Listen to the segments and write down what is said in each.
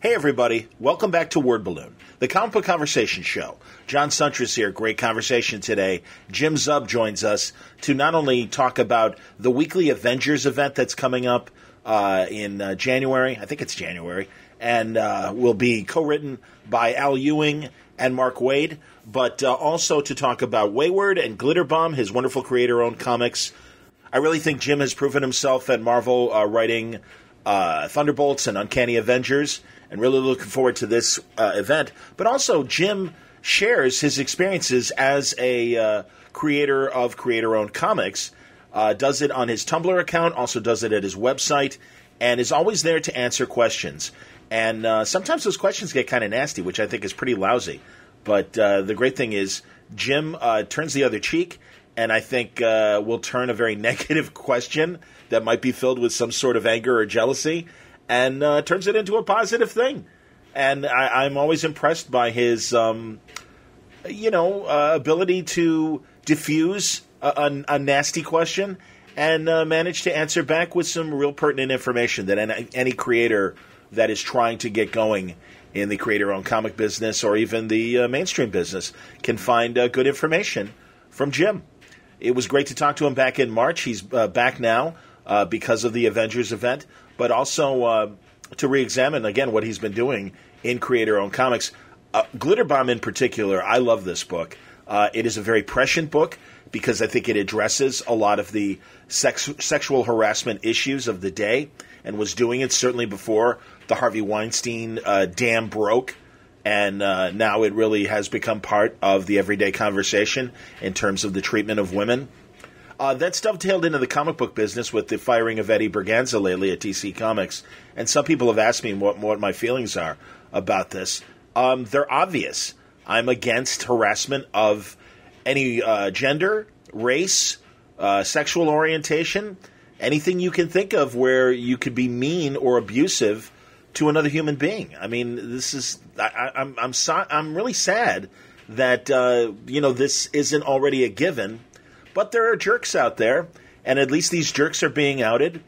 Hey everybody, welcome back to Word Balloon, the comic book conversation show. John Suntress here, great conversation today. Jim Zub joins us to not only talk about the weekly Avengers event that's coming up in January, I think it's January, and will be co-written by Al Ewing and Mark Waid, but also to talk about Wayward and Glitterbomb, his wonderful creator-owned comics. I really think Jim has proven himself at Marvel writing Thunderbolts and Uncanny Avengers, and really looking forward to this event. But also, Jim shares his experiences as a creator of creator-owned comics, does it on his Tumblr account, also does it at his website, and is always there to answer questions. And sometimes those questions get kind of nasty, which I think is pretty lousy. But the great thing is, Jim turns the other cheek, and I think will turn a very negative question that might be filled with some sort of anger or jealousy, and turns it into a positive thing. And I'm always impressed by his, ability to diffuse a nasty question and manage to answer back with some real pertinent information that any creator that is trying to get going in the creator-owned comic business or even the mainstream business can find good information from Jim. It was great to talk to him back in March. He's back now because of the Avengers event, but also to re-examine, again, what he's been doing in creator-owned comics. Glitterbomb in particular, I love this book. It is a very prescient book because I think it addresses a lot of the sexual harassment issues of the day and was doing it certainly before the Harvey Weinstein dam broke. And now it really has become part of the everyday conversation in terms of the treatment of women. That's dovetailed into the comic book business with the firing of Eddie Berganza lately at DC Comics. And some people have asked me what my feelings are about this. They're obvious. I'm against harassment of any gender, race, sexual orientation, anything you can think of where you could be mean or abusive to another human being. I mean, this is I'm really sad that this isn't already a given. But there are jerks out there, and at least these jerks are being outed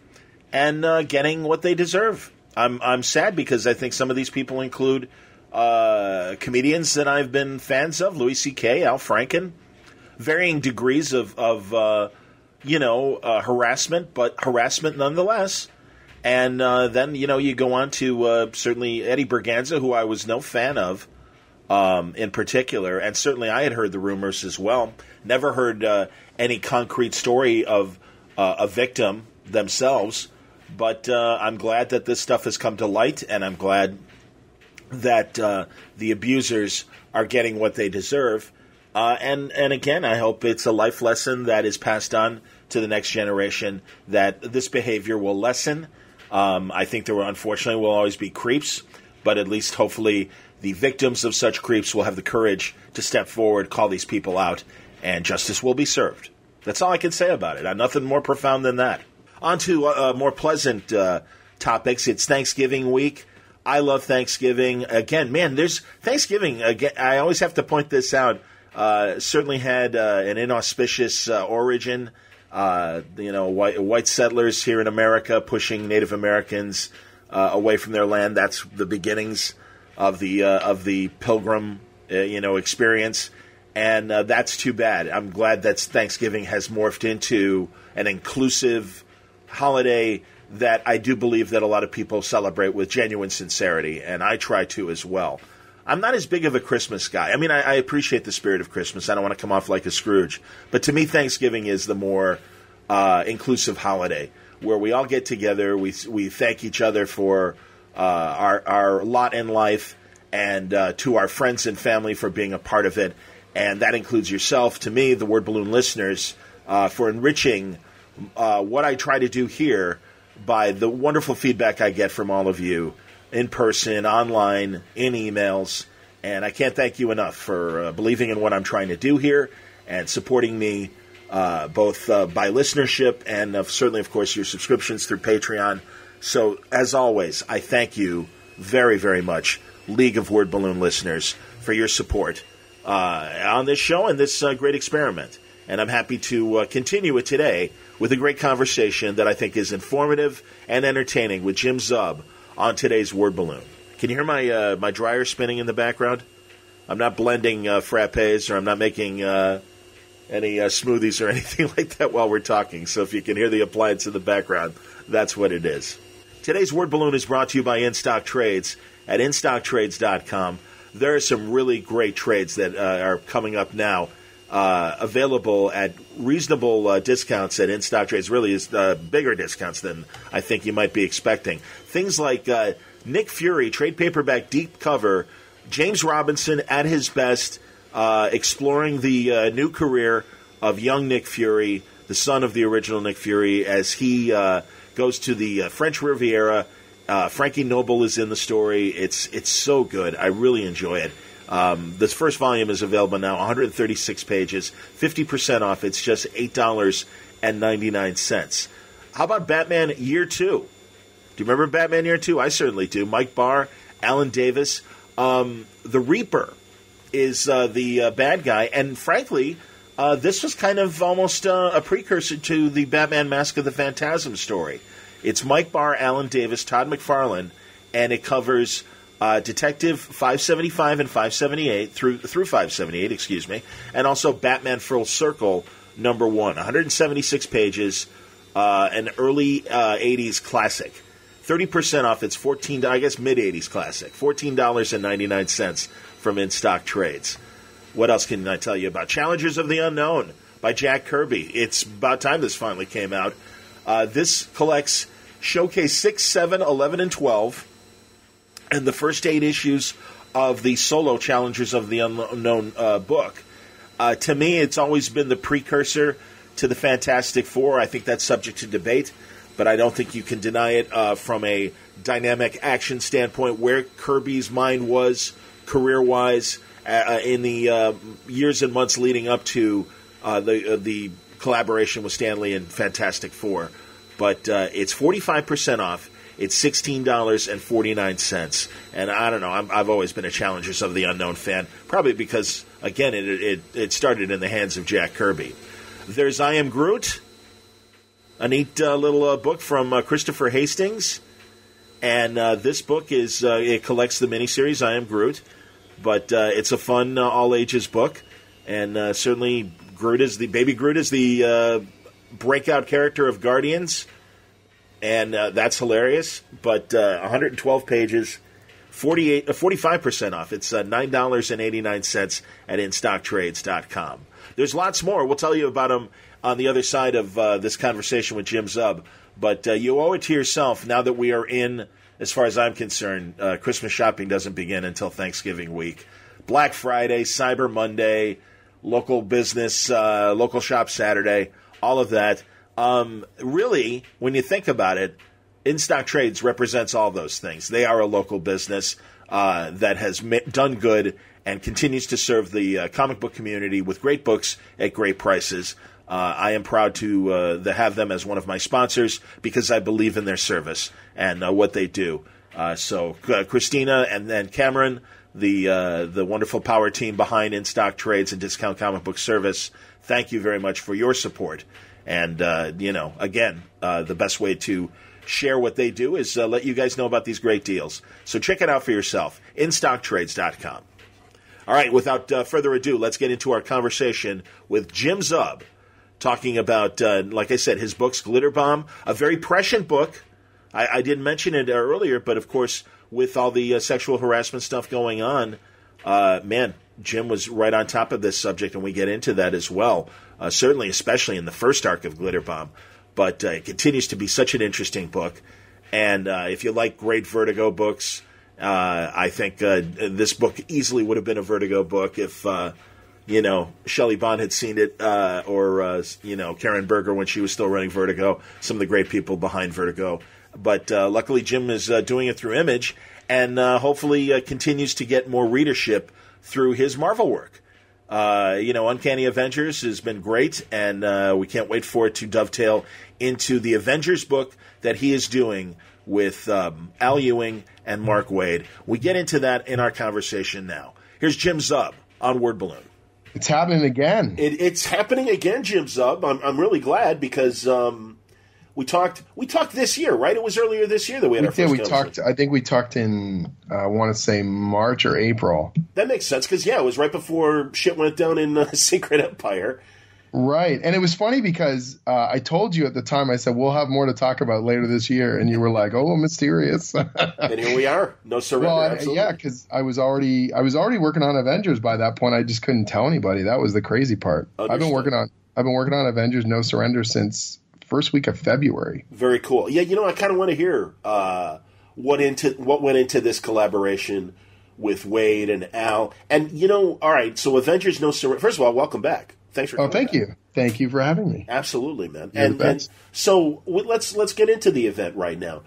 and getting what they deserve. I'm sad because I think some of these people include comedians that I've been fans of, Louis C.K., Al Franken, varying degrees of harassment, but harassment nonetheless. And then, you go on to certainly Eddie Berganza, who I was no fan of in particular, and certainly I had heard the rumors as well. Never heard any concrete story of a victim themselves, but I'm glad that this stuff has come to light, and I'm glad that the abusers are getting what they deserve. And again, I hope it's a life lesson that is passed on to the next generation, that this behavior will lessen. I think there unfortunately will always be creeps, but at least hopefully the victims of such creeps will have the courage to step forward, call these people out, and justice will be served. That's all I can say about it. Nothing more profound than that. On to more pleasant topics. It's Thanksgiving week. I love Thanksgiving. Again, man, there's Thanksgiving. Again, I always have to point this out. Certainly had an inauspicious origin. White settlers here in America pushing Native Americans away from their land. That's the beginnings of the Pilgrim, experience. And that's too bad. I'm glad that Thanksgiving has morphed into an inclusive holiday that I do believe that a lot of people celebrate with genuine sincerity, and I try to as well. I'm not as big of a Christmas guy. I mean, I appreciate the spirit of Christmas. I don't want to come off like a Scrooge. But to me, Thanksgiving is the more inclusive holiday, where we all get together, we thank each other for our lot in life, and to our friends and family for being a part of it. And that includes yourself, to me, the Word Balloon listeners, for enriching what I try to do here by the wonderful feedback I get from all of you in person, online, in emails. And I can't thank you enough for believing in what I'm trying to do here and supporting me both by listenership and certainly, of course, your subscriptions through Patreon. So, as always, I thank you very, very much, League of Word Balloon listeners, for your support on this show and this great experiment. And I'm happy to continue it today with a great conversation that I think is informative and entertaining with Jim Zub on today's Word Balloon. Can you hear my dryer spinning in the background? I'm not blending frappes, or I'm not making any smoothies or anything like that while we're talking. So if you can hear the appliance in the background, that's what it is. Today's Word Balloon is brought to you by In-Stock Trades at InStockTrades.com. There are some really great trades that are coming up now, available at reasonable discounts at In-Stock Trades. Really is bigger discounts than I think you might be expecting. Things like Nick Fury, trade paperback deep cover, James Robinson at his best, exploring the new career of young Nick Fury, the son of the original Nick Fury, as he goes to the French Riviera. Frankie Noble is in the story. It's so good. I really enjoy it. This first volume is available now, 136 pages, 50% off. It's just $8.99. How about Batman Year 2? Do you remember Batman Year 2? I certainly do. Mike Barr, Alan Davis. The Reaper is the bad guy, and frankly, this was kind of almost a precursor to the Batman Mask of the Phantasm story. It's Mike Barr, Alan Davis, Todd McFarlane, and it covers Detective 575 and 578 through 578, excuse me, and also Batman Full Circle number 1, 176 pages, an early 80s classic. 30% off. It's mid-80s classic. $14.99 from In-Stock Trades. What else can I tell you about? Challengers of the Unknown by Jack Kirby. It's about time this finally came out. This collects Showcase 6, 7, 11, and 12, and the first 8 issues of the solo Challengers of the Unknown book. To me, it's always been the precursor to the Fantastic Four. I think that's subject to debate, but I don't think you can deny it from a dynamic action standpoint where Kirby's mind was career-wise in the years and months leading up to the collaboration with Stan Lee and Fantastic Four. But it's 45% off. It's $16.49. And I don't know, I've always been a Challengers of the Unknown fan, probably because, again, it started in the hands of Jack Kirby. There's I Am Groot, a neat little book from Christopher Hastings. And this book it collects the miniseries I Am Groot. But it's a fun all-ages book. And certainly Baby Groot is the breakout character of Guardians. And that's hilarious. But 112 pages, 45% off. It's $9.89 at InStockTrades.com. There's lots more. We'll tell you about them on the other side of this conversation with Jim Zub. But you owe it to yourself now that we are in, as far as I'm concerned, Christmas shopping doesn't begin until Thanksgiving week. Black Friday, Cyber Monday, local business, local shop Saturday, all of that. Really, when you think about it, In-Stock Trades represents all those things. They are a local business that has done good and continues to serve the comic book community with great books at great prices. I am proud to have them as one of my sponsors because I believe in their service and what they do. So Christina and then Cameron, the wonderful power team behind In-Stock Trades and Discount Comic Book Service, thank you very much for your support. And, again, the best way to share what they do is let you guys know about these great deals. So check it out for yourself, InStockTrades.com. All right, without further ado, let's get into our conversation with Jim Zub, talking about, like I said, his books, Glitterbomb, a very prescient book. I didn't mention it earlier, but, of course, with all the sexual harassment stuff going on, Jim was right on top of this subject, and we get into that as well, certainly, especially in the first arc of Glitterbomb. But it continues to be such an interesting book. And if you like great Vertigo books, I think this book easily would have been a Vertigo book if, Shelley Bond had seen it, or Karen Berger when she was still running Vertigo, some of the great people behind Vertigo. But luckily Jim is doing it through Image and hopefully continues to get more readership through his Marvel work. Uncanny Avengers has been great, and we can't wait for it to dovetail into the Avengers book that he is doing with Al Ewing and Mark Waid. We get into that in our conversation now. Here's Jim Zub on Word Balloon. It's happening again. It's happening again, Jim Zub. I'm really glad because We talked this year, right? It was earlier this year that we had our first conversation. I think we talked in, I want to say March or April. That makes sense because, it was right before shit went down in Secret Empire. Right. And it was funny because I told you at the time, I said, we'll have more to talk about later this year. And you were like, oh, mysterious. And here we are. No surrender. Well, absolutely. Yeah, because I was already working on Avengers by that point. I just couldn't tell anybody. That was the crazy part. Understood. I've been working on Avengers No Surrender since first week of February. Very cool. Yeah, I kind of want to hear what went into this collaboration with Waid and Al. And, all right, so Avengers No Surrender. First of all, welcome back. Thanks for coming. Oh, thank you. Thank you for having me. Absolutely, man. And so let's get into the event right now.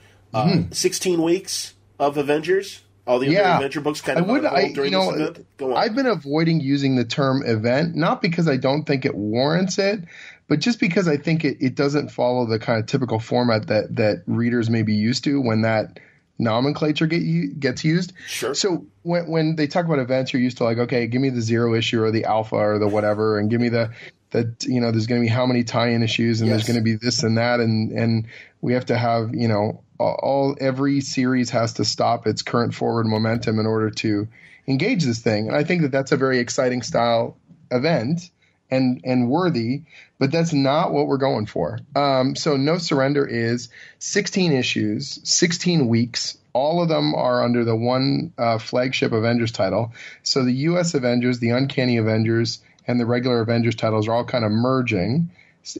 16 weeks of Avengers. All the other Avenger books kind of during this event. Go on. I've been avoiding using the term event, not because I don't think it warrants it, but just because I think it doesn't follow the kind of typical format that readers may be used to when that nomenclature gets used. Sure. So when they talk about events, you're used to like, okay, give me the 0 issue or the alpha or the whatever, and give me the there's going to be how many tie-in issues, and there's going to be this and that, and we have to have every series has to stop its current forward momentum in order to engage this thing. And I think that that's a very exciting style event and worthy, but that's not what we're going for. So No Surrender is 16 issues, 16 weeks. All of them are under the one flagship Avengers title. So the U.S. Avengers, the Uncanny Avengers, and the regular Avengers titles are all kind of merging,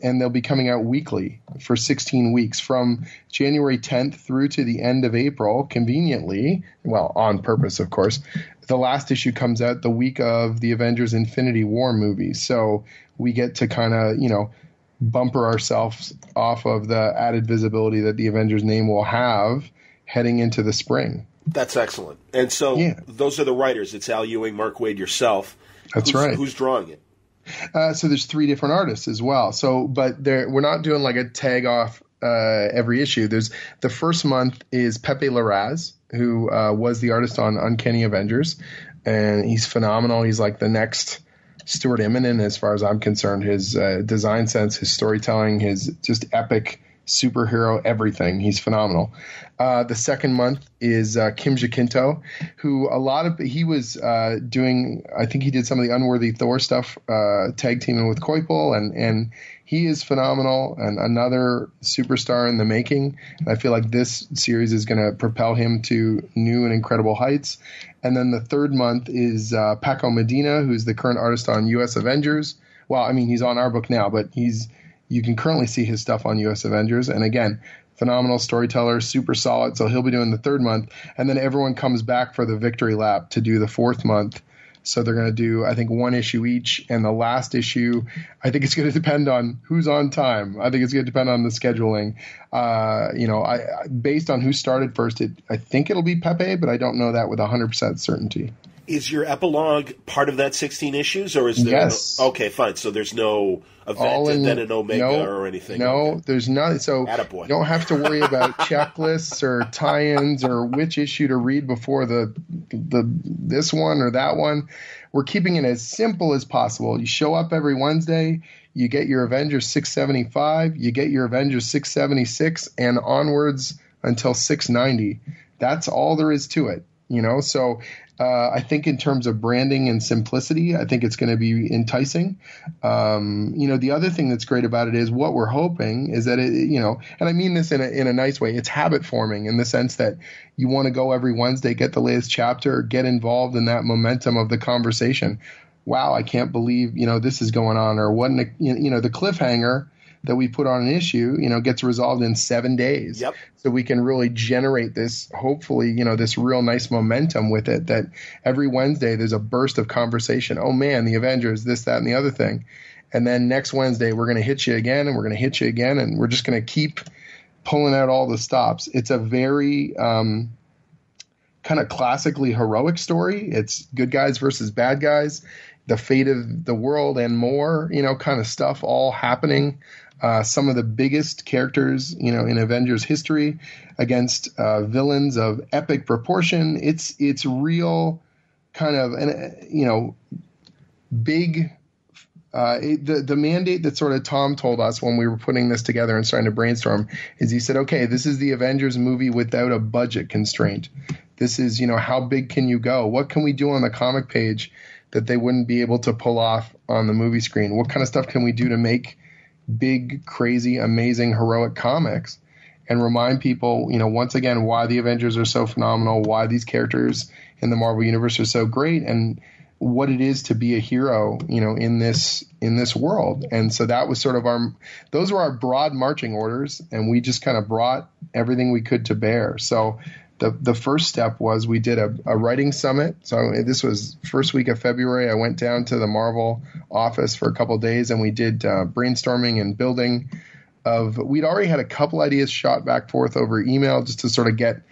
and they'll be coming out weekly for 16 weeks from January 10th through to the end of April, conveniently, well, on purpose, of course. The last issue comes out the week of the Avengers Infinity War movie. So we get to kind of, bumper ourselves off of the added visibility that the Avengers name will have heading into the spring. That's excellent. And so those are the writers. It's Al Ewing, Mark Waid, yourself. That's right. Who's drawing it? So there's 3 different artists as well. So, but we're not doing like a tag off every issue. There's the first month is Pepe Larraz, who was the artist on Uncanny Avengers, and he's phenomenal. He's like the next Stuart Immonen as far as I'm concerned. His design sense, his storytelling, his just epic superhero everything. He's phenomenal. The second month is Kim Jacinto, who he was doing, I think he did some of the Unworthy Thor stuff, tag teaming with Koipel, and he is phenomenal and another superstar in the making. And I feel like this series is going to propel him to new and incredible heights. And then the third month is Paco Medina, who's the current artist on U.S. Avengers. Well, I mean, he's on our book now, but you can currently see his stuff on U.S. Avengers. And again, phenomenal storyteller, super solid. So he'll be doing the third month. And then everyone comes back for the victory lap to do the fourth month. So they're going to do, I think, 1 issue each. And the last issue, I think it's going to depend on who's on time. I think it's going to depend on the scheduling. Based on who started first, I think it'll be Pepe, but I don't know that with 100% certainty. Is your epilogue part of that 16 issues, or is there? Yes. Okay, fine. So there's no event and then an Omega or anything. No, there's not. So you don't have to worry about checklists or tie-ins or which issue to read before the this one or that one. We're keeping it as simple as possible. You show up every Wednesday, you get your Avengers 675, you get your Avengers 676, and onwards until 690. That's all there is to it. So I think in terms of branding and simplicity, I think it's going to be enticing. The other thing that's great about it is what we're hoping is that and I mean this in a nice way, it's habit forming in the sense that you want to go every Wednesday, get the latest chapter, get involved in that momentum of the conversation. Wow, I can't believe, this is going on, or what, the cliffhanger that we put on an issue, gets resolved in 7 days. Yep. So we can really generate this, hopefully, this real nice momentum with it, that every Wednesday there's a burst of conversation. Oh man, the Avengers, this, that, and the other thing. And then next Wednesday, we're going to hit you again, and we're going to hit you again, and we're just going to keep pulling out all the stops. It's a very kind of classically heroic story. It's good guys versus bad guys, the fate of the world and more, kind of stuff all happening. Some of the biggest characters, in Avengers history against villains of epic proportion. It's real kind of, big The mandate that sort of Tom told us when we were putting this together and starting to brainstorm is he said, okay, this is the Avengers movie without a budget constraint. This is, how big can you go? What can we do on the comic page that they wouldn't be able to pull off on the movie screen? What kind of stuff can we do to make big, crazy, amazing, heroic comics and remind people, once again, why the Avengers are so phenomenal, why these characters in the Marvel Universe are so great, and what it is to be a hero, in this world. And so that was sort of those were our broad marching orders, and we just kind of brought everything we could to bear. So the first step was we did a writing summit. So this was first week of February. I went down to the Marvel office for a couple of days, and we did brainstorming and building we'd already had a couple ideas shot back forth over email just to sort of get,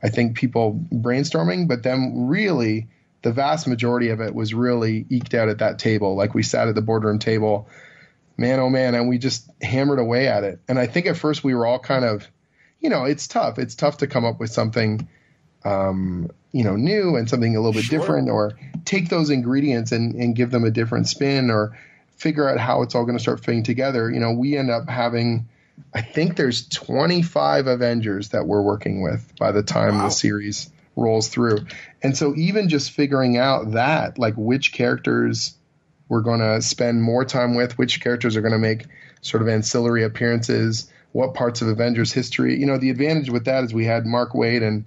I think, people brainstorming, but then really the vast majority of it was really eked out at that table. Like we sat at the boardroom table, man, oh man, and we just hammered away at it. And I think at first we were all kind of, it's tough. It's tough to come up with something, new and something a little bit different, or take those ingredients and give them a different spin, or figure out how it's all going to start fitting together. We end up having, I think there's 25 Avengers that we're working with by the time the series rolls through. And so even just figuring out that, like, which characters we're going to spend more time with, which characters are going to make sort of ancillary appearances, what parts of Avengers history. The advantage with that is we had Mark Waid and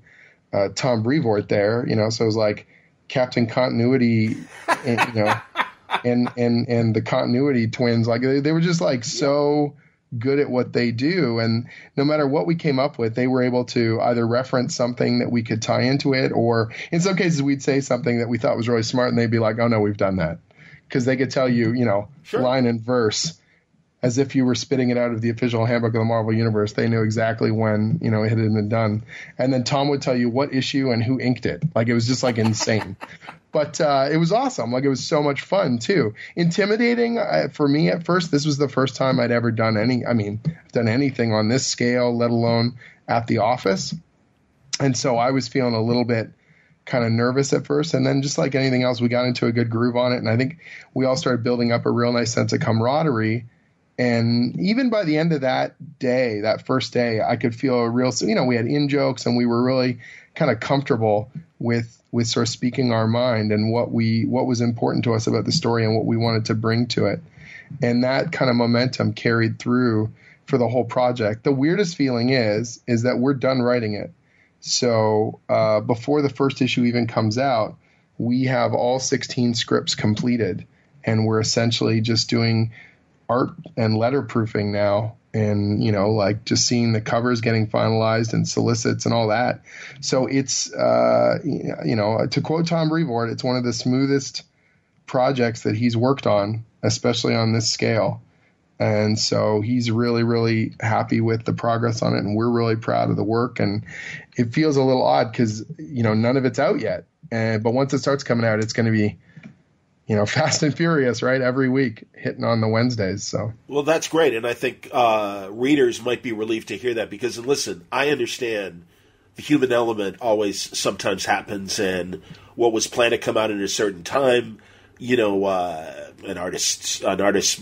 Tom Brevoort there, so it was like Captain Continuity, and, and the Continuity twins. Like they were just like so good at what they do, and no matter what we came up with, they were able to either reference something that we could tie into it, or in some cases we'd say something that we thought was really smart and they'd be like, oh no, we've done that, because they could tell you, Sure. line and verse as if you were spitting it out of the official handbook of the Marvel Universe. They knew exactly when it had been done, and then Tom would tell you what issue and who inked it. Like it was just like insane. But it was awesome. Like it was so much fun too. Intimidating for me at first. This was the first time I'd ever done done anything on this scale, let alone at the office. And so I was feeling a little bit kind of nervous at first. And then just like anything else, we got into a good groove on it. And I think we all started building up a real nice sense of camaraderie. And even by the end of that day, that first day, I could feel a real, we had in-jokes, and we were really kind of comfortable with sort of speaking our mind and what was important to us about the story and what we wanted to bring to it. And that kind of momentum carried through for the whole project. The weirdest feeling is that we're done writing it. So before the first issue even comes out, we have all 16 scripts completed, and we're essentially just doing art and letterproofing now, and like just seeing the covers getting finalized and solicits and all that. So it's to quote Tom Brevoort, it's one of the smoothest projects that he's worked on, especially on this scale. And so he's really, really happy with the progress on it, and we're really proud of the work. And it feels a little odd because none of it's out yet, but once it starts coming out, it's going to be fast and furious, right? Every week, hitting on the Wednesdays. So, well, that's great, and I think readers might be relieved to hear that, because listen, I understand the human element always sometimes happens, and what was planned to come out at a certain time, an artist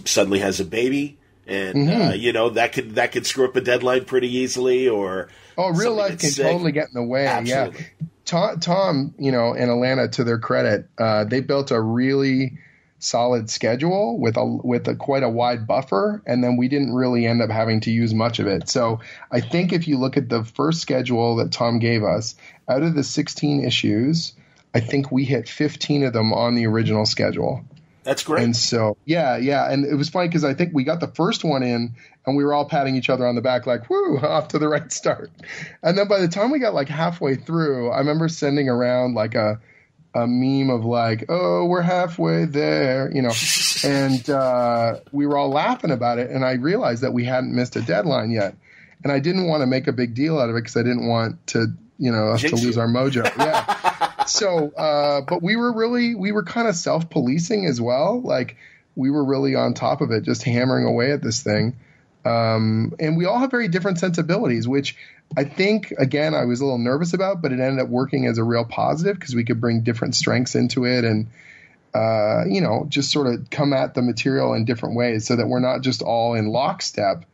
suddenly has a baby, and that could screw up a deadline pretty easily, or real life can totally get in the way. Absolutely. Yeah. Tom, and Alana, to their credit, they built a really solid schedule with quite a wide buffer, and then we didn't really end up having to use much of it. So I think if you look at the first schedule that Tom gave us, out of the 16 issues, I think we hit 15 of them on the original schedule. That's great. And so, yeah. And it was funny because I think we got the first one in and we were all patting each other on the back like, whoo, off to the right start. And then by the time we got like halfway through, I remember sending around like a meme of like, oh, we're halfway there, and we were all laughing about it. And I realized that we hadn't missed a deadline yet. And I didn't want to make a big deal out of it because I didn't want to, us to lose our mojo. Yeah. So, but we were kind of self-policing as well. Like we were really on top of it, just hammering away at this thing. And we all have very different sensibilities, which I think, again, I was a little nervous about, but it ended up working as a real positive because we could bring different strengths into it. And just sort of come at the material in different ways so that we're not just all in lockstep.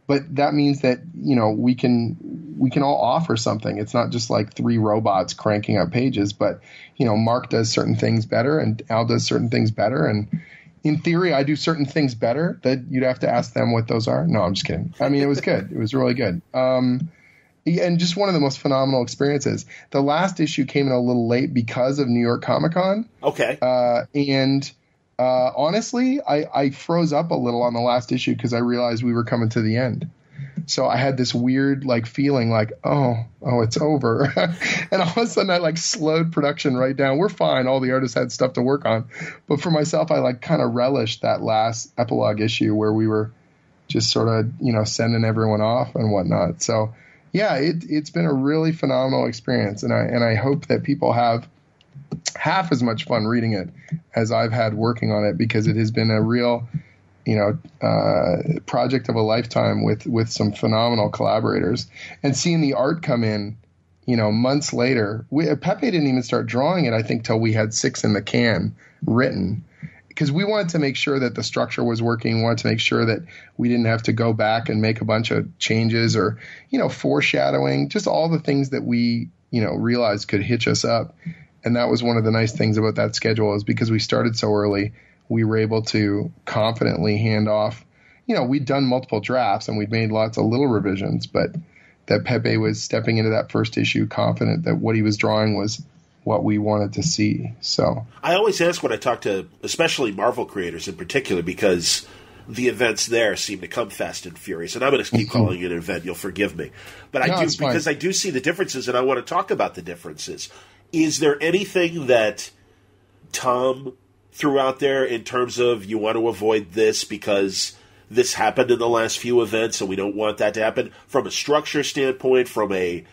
But that means that, we can all offer something. It's not just like three robots cranking out pages, but, Mark does certain things better and Al does certain things better. And in theory, I do certain things better that you'd have to ask them what those are. No, I'm just kidding. I mean, it was good. It was really good. And just one of the most phenomenal experiences. The last issue came in a little late because of New York Comic Con. Okay. Honestly, I froze up a little on the last issue because I realized we were coming to the end. So I had this weird feeling like, oh, it's over. And all of a sudden I slowed production right down. We're fine. All the artists had stuff to work on. But for myself, I kind of relished that last epilogue issue where we were just sort of, sending everyone off and whatnot. So yeah, it's been a really phenomenal experience. And I hope that people have half as much fun reading it as I've had working on it, because it has been a real, project of a lifetime with some phenomenal collaborators. And seeing the art come in, months later, Pepe didn't even start drawing it, I think, till we had 6 in the can written, because we wanted to make sure that the structure was working. We wanted to make sure that we didn't have to go back and make a bunch of changes or, foreshadowing, just all the things that we, realized could hitch us up. And that was one of the nice things about that schedule, is because we started so early, we were able to confidently hand off. We'd done multiple drafts and we'd made lots of little revisions, but that Pepe was stepping into that first issue confident that what he was drawing was what we wanted to see. So I always ask when I talk to especially Marvel creators in particular, because the events there seem to come fast and furious. And I'm going to keep calling it an event. You'll forgive me. But I do, because I do see the differences, and I want to talk about the differences. Is there anything that Tom threw out there in terms of, you want to avoid this because this happened in the last few events and we don't want that to happen, from a structure standpoint, from a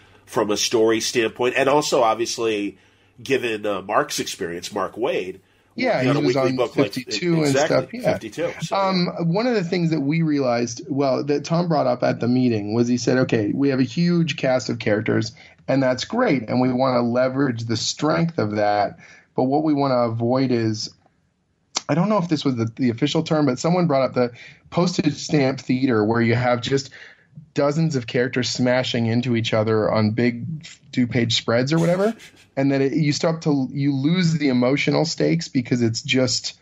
story standpoint, and also obviously given Mark's experience, Mark Waid? Yeah, he was on 52 and stuff. Yeah. 52. So, one of the things that we realized, that Tom brought up at the meeting, was he said, okay, we have a huge cast of characters, and that's great, and we want to leverage the strength of that. But what we want to avoid is, I don't know if this was the official term, but someone brought up the postage stamp theater, where you have just dozens of characters smashing into each other on big 2-page spreads or whatever, and that you lose the emotional stakes because it's just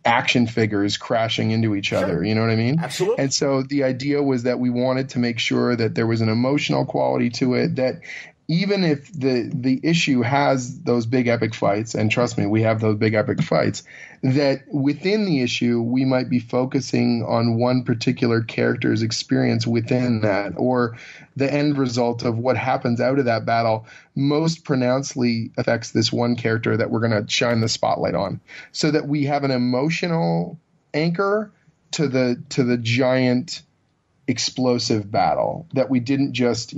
action figures crashing into each other. You know what I mean? Absolutely. And so the idea was that we wanted to make sure that there was an emotional quality to it, that even if the issue has those big epic fights, and trust me, we have those big epic fights, that within the issue we might be focusing on one particular character's experience within that, or the end result of what happens out of that battle most pronouncedly affects this one character that we're going to shine the spotlight on, so that we have an emotional anchor to the giant explosive battle, that we didn't just,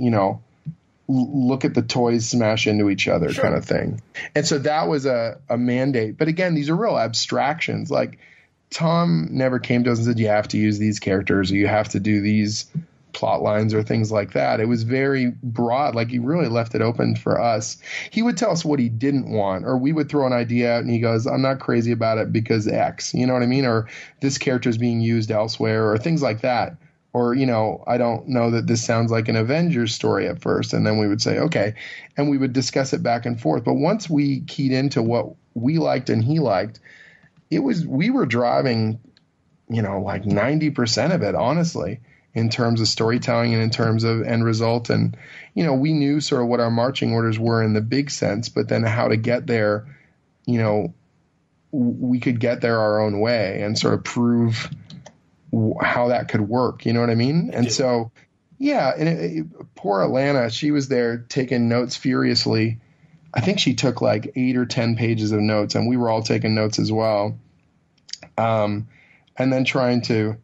look at the toys smash into each other kind of thing. And so that was a mandate. But again, these are real abstractions. Like, Tom never came to us and said, you have to use these characters or you have to do these plot lines or things like that. It was very broad. Like, he really left it open for us. He would tell us what he didn't want, or we would throw an idea out and he goes, I'm not crazy about it because X, you know what I mean? Or this character is being used elsewhere, or things like that. Or, I don't know that this sounds like an Avengers story at first. And then we would say, okay. And we would discuss it back and forth. But once we keyed into what we liked and he liked, we were driving, 90% of it, honestly, in terms of storytelling and in terms of end result. And, we knew sort of what our marching orders were in the big sense, but then how to get there, we could get there our own way and sort of prove how that could work, you know what I mean? And so, yeah, and poor Alana, she was there taking notes furiously. I think she took like 8 or 10 pages of notes, and we were all taking notes as well. And then trying to,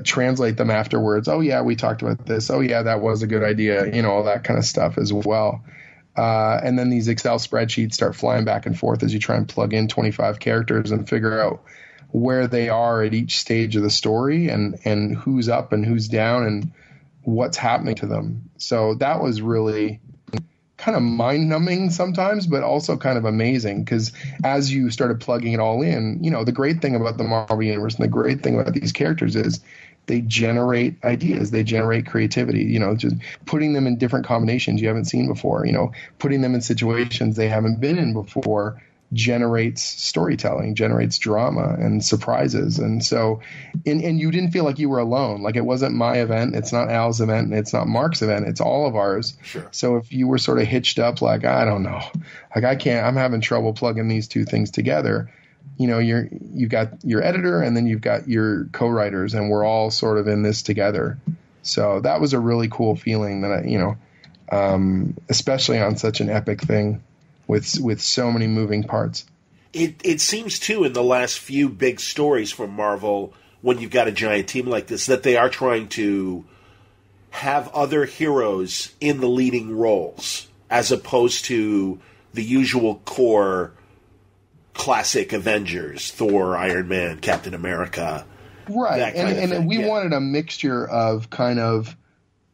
translate them afterwards. Oh yeah, we talked about this. Oh yeah, that was a good idea. All that kind of stuff as well. And then these Excel spreadsheets start flying back and forth as you try and plug in 25 characters and figure out where they are at each stage of the story, and who's up and who's down and what's happening to them. So that was really kind of mind-numbing sometimes, but also kind of amazing, because as you started plugging it all in, the great thing about the Marvel Universe and the great thing about these characters is they generate ideas, they generate creativity, just putting them in different combinations you haven't seen before, putting them in situations they haven't been in before generates storytelling, generates drama and surprises. And so, and you didn't feel like you were alone. Like, it wasn't my event, it's not Al's event, and it's not Mark's event, it's all of ours. Sure. So if you were sort of hitched up, like, I don't know, like, I'm having trouble plugging these two things together, you've got your editor and then you've got your co-writers, and we're all sort of in this together. So that was a really cool feeling that especially on such an epic thing with so many moving parts. It seems, too, in the last few big stories from Marvel, when you've got a giant team like this, that they are trying to have other heroes in the leading roles, as opposed to the usual core classic Avengers, Thor, Iron Man, Captain America. Right, and we wanted a mixture of kind of,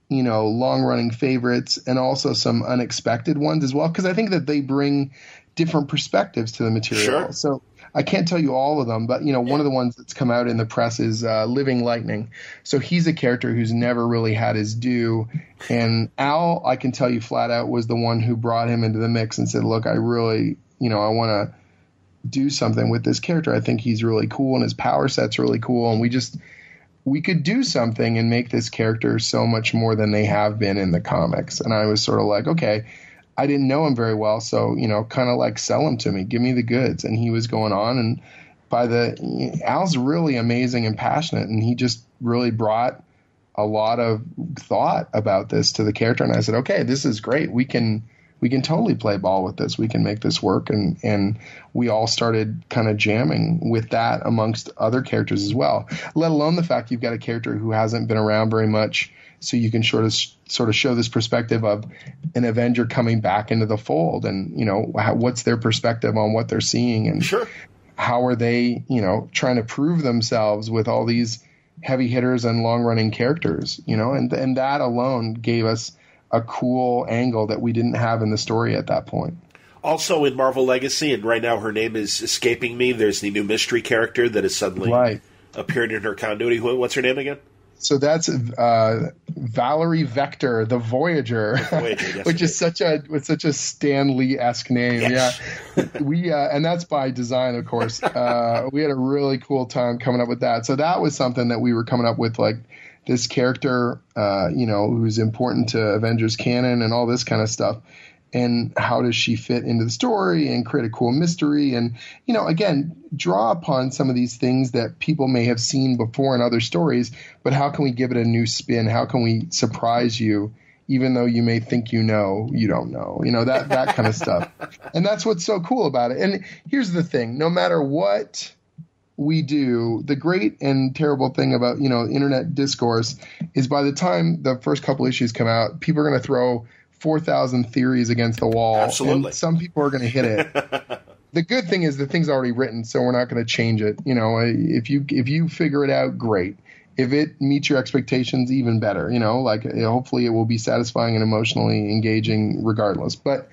long-running favorites and also some unexpected ones as well, because I think that they bring different perspectives to the material. Sure. So I can't tell you all of them, but, one of the ones that's come out in the press is Living Lightning. So he's a character who's never really had his due, and Al, I can tell you flat out, was the one who brought him into the mix and said, look, I really, I want to do something with this character. I think he's really cool, and his power set's really cool, and we could do something and make this character so much more than they have been in the comics. And I was sort of like, okay, I didn't know him very well, so, kind of like, sell him to me, give me the goods. And he was going on, and Al's really amazing and passionate, and he just really brought a lot of thought about this to the character. And I said, okay, this is great. We can totally play ball with this. We can make this work. And we all started kind of jamming with that amongst other characters as well, let alone the fact you've got a character who hasn't been around very much. So you can sort of show this perspective of an Avenger coming back into the fold, and, what's their perspective on what they're seeing, and sure, how are they, trying to prove themselves with all these heavy hitters and long running characters, and that alone gave us a cool angle that we didn't have in the story at that point. Also in Marvel Legacy, and right now her name is escaping me, there's the new mystery character that has suddenly appeared in her continuity. What's her name again? So that's Valerie Vector, the Voyager, which is such a Stan Lee-esque name. Yes. Yeah, we and that's by design, of course. We had a really cool time coming up with that. So that was something that we were coming up with, like, this character, who's important to Avengers canon and all this kind of stuff. And how does she fit into the story and create a cool mystery? And, again, draw upon some of these things that people may have seen before in other stories, but how can we give it a new spin? How can we surprise you, even though you may think you don't know, that kind of stuff. And that's what's so cool about it. And here's the thing, no matter what we do, the great and terrible thing about, internet discourse is by the time the first couple issues come out, people are going to throw 4,000 theories against the wall. Absolutely. And some people are going to hit it. The good thing is the thing's already written, so we're not going to change it. If you figure it out, great. If it meets your expectations, even better. Hopefully it will be satisfying and emotionally engaging regardless. But,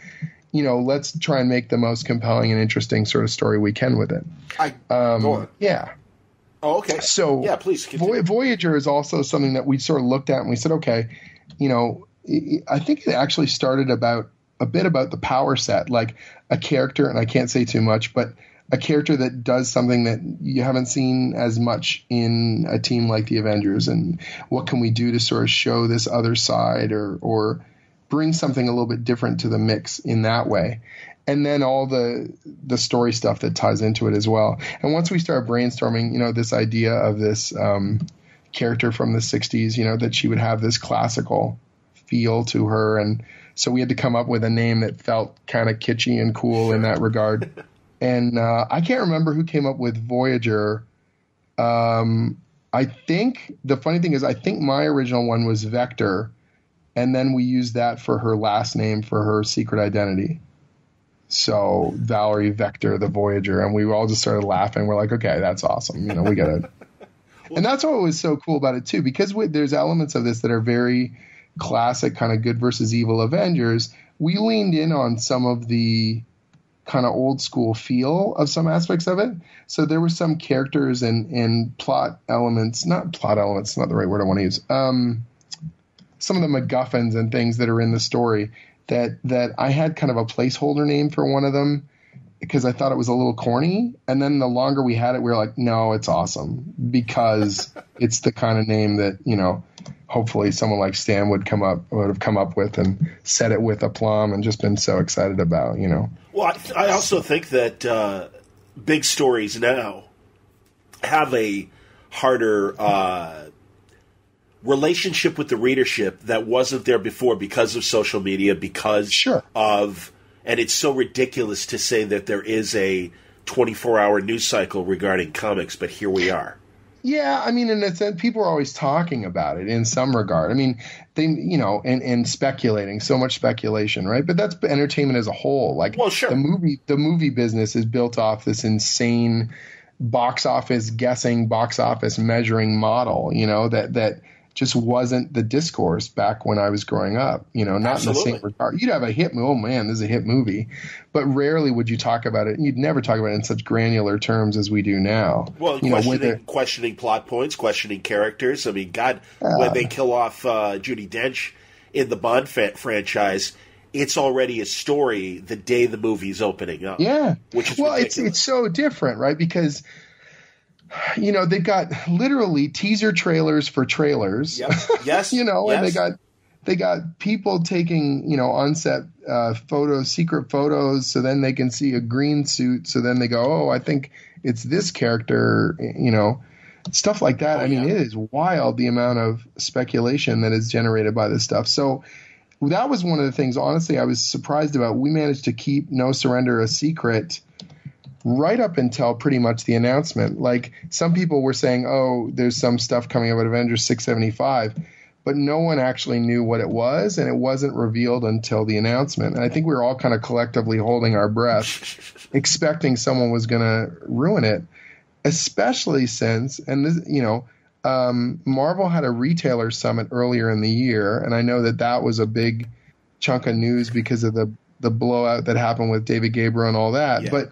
let's try and make the most compelling and interesting sort of story we can with it. Go on. Yeah. Oh, okay. So yeah, please continue. Voyager is also something that we sort of looked at and we said, okay, I think it actually started about the power set, like a character, and I can't say too much, but a character that does something that you haven't seen as much in a team like the Avengers, and what can we do to sort of show this other side or bring something a little bit different to the mix in that way. And then all the story stuff that ties into it as well. And once we started brainstorming, this idea of this character from the 60s, that she would have this classical feel to her, and so we had to come up with a name that felt kind of kitschy and cool in that regard. And I can't remember who came up with Voyager. I think the funny thing is, I think my original one was Vector, and then we used that for her last name for her secret identity. So Valerie Vector, the Voyager, and we all just started laughing. We're like, okay, that's awesome. We got it. And that's what was so cool about it too, because there's elements of this that are very classic kind of good versus evil Avengers. we leaned in on some of the kind of old school feel of some aspects of it. So there were some characters and plot elements, not plot elements, not the right word I want to use. Some of the MacGuffins and things that are in the story that I had kind of a placeholder name for one of them because I thought it was a little corny. And then the longer we had it, we were like, no, it's awesome because it's the kind of name that, you know, hopefully someone like Stan would have come up with and said it with aplomb and just been so excited about, you know. Well, I also think that big stories now have a harder relationship with the readership that wasn't there before because of social media, because of, and it's so ridiculous to say that there is a 24-hour news cycle regarding comics, but here we are. Yeah, I mean, in a sense, people are always talking about it in some regard. I mean, they, you know, and speculating, so much speculation, right? But that's entertainment as a whole. Like, well, sure. The movie business is built off this insane box office measuring model, you know, that just wasn't the discourse back when I was growing up, you know, not Absolutely. in the same regard. You'd have a hit movie, oh man, this is a hit movie, but rarely would you talk about it. You'd never talk about it in such granular terms as we do now. Well, questioning plot points, questioning characters. I mean, God, when they kill off Judi Dench in the Bond franchise, it's already a story the day the movie's opening up. Yeah. Which is ridiculous. It's so different, right? Because you know, they've got literally teaser trailers for trailers. Yep. Yes. You know, yes. And they got people taking, you know, on-set secret photos, so then they can see a green suit. So then they go, oh, I think it's this character, you know, stuff like that. Oh, I mean, yeah. it is wild the amount of speculation that is generated by this stuff. So that was one of the things, honestly, I was surprised about. We managed to keep No Surrender a secret right up until pretty much the announcement. Like, some people were saying, oh, there's some stuff coming up at Avengers 675, but no one actually knew what it was, and it wasn't revealed until the announcement. And I think we were all kind of collectively holding our breath, expecting someone was going to ruin it, especially since, and this, you know, Marvel had a retailer summit earlier in the year, and I know that was a big chunk of news because of the blowout that happened with David Gabriel and all that. Yeah. But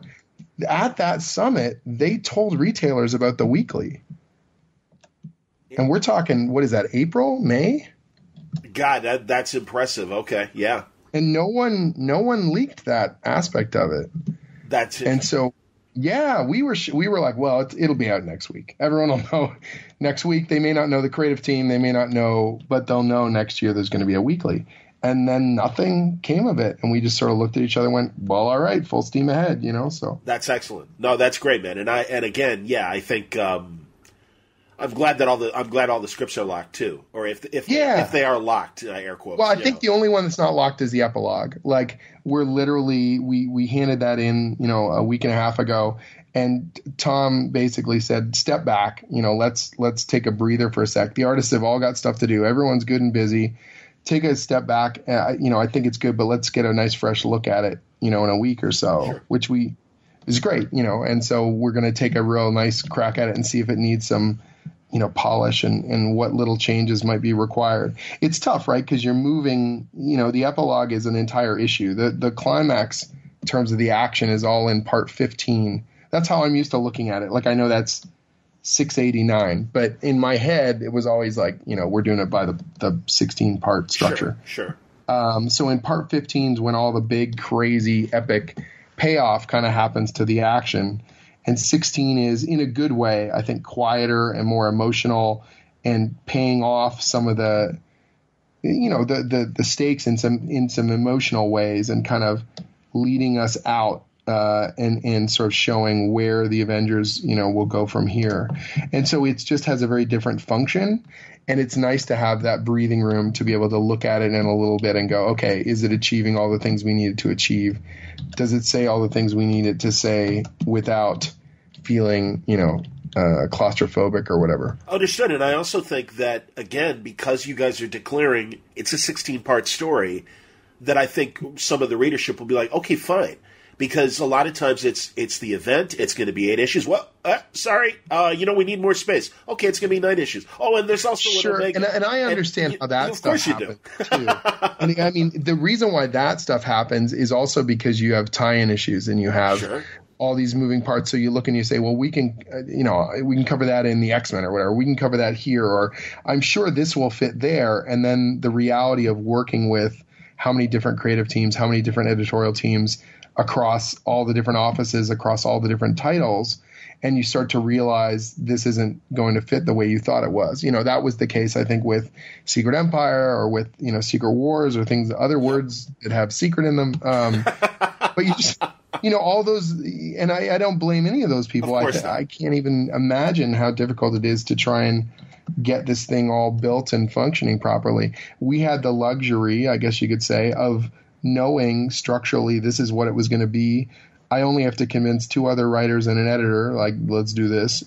at that summit, they told retailers about the weekly. And we're talking, what is that, April, May? God, that's impressive. Okay, yeah. And no one leaked that aspect of it. That's it. And so, yeah, we were like, well, it'll be out next week. Everyone will know next week. They may not know the creative team. They may not know, but they'll know next year there's going to be a weekly. And then nothing came of it. And we just sort of looked at each other and went, well, all right, full steam ahead, you know, so. That's excellent. No, that's great, man. And again, yeah, I think, I'm glad all the scripts are locked too. Or if they are locked, air quotes. Well, I think the only one that's not locked is the epilogue. Like, we're literally, we handed that in, you know, a week and a half ago. And Tom basically said, step back, you know, let's take a breather for a sec. The artists have all got stuff to do. Everyone's good and busy. Take a step back. You know, I think it's good, but let's get a nice fresh look at it, you know, in a week or so, sure. Which is great, you know. And so we're going to take a real nice crack at it and see if it needs some, you know, polish and what little changes might be required. It's tough, right? Because you're moving, you know, the epilogue is an entire issue. The climax in terms of the action is all in part 15. That's how I'm used to looking at it. Like, I know that's 689, but in my head it was always like, you know, we're doing it by the 16-part structure. Sure. So in part 15 is when all the big, crazy, epic payoff kind of happens to the action, and 16 is, in a good way, I think, quieter and more emotional and paying off some of the, you know, the stakes in some emotional ways and kind of leading us out. And sort of showing where the Avengers, you know, will go from here. And so it just has a very different function. And it's nice to have that breathing room to be able to look at it in a little bit and go, okay, is it achieving all the things we needed to achieve? Does it say all the things we needed to say without feeling, you know, claustrophobic or whatever? Understood. And I also think that, again, because you guys are declaring it's a 16-part story, that I think some of the readership will be like, okay, fine. because a lot of times it's the event. It's going to be 8 issues. Well, sorry, we need more space. Okay, it's going to be 9 issues. Oh, and there's also sure, an Omega. And I understand how that stuff happens too. And I mean, the reason why that stuff happens is also because you have tie-in issues and you have all these moving parts. So you look and you say, well, we can cover that in the X-Men or whatever. We can cover that here, or I'm sure this will fit there. And then the reality of working with how many different creative teams, how many different editorial teams across all the different offices, across all the different titles, and you start to realize this isn't going to fit the way you thought it was. That was the case, I think, with Secret Empire or with, Secret Wars or things, other words that have secret in them. But you just, all those, and I don't blame any of those people. I can't even imagine how difficult it is to try and get this thing all built and functioning properly. We had the luxury, I guess you could say, of knowing structurally this is what it was going to be. I only have to convince 2 other writers and an editor, like, let's do this,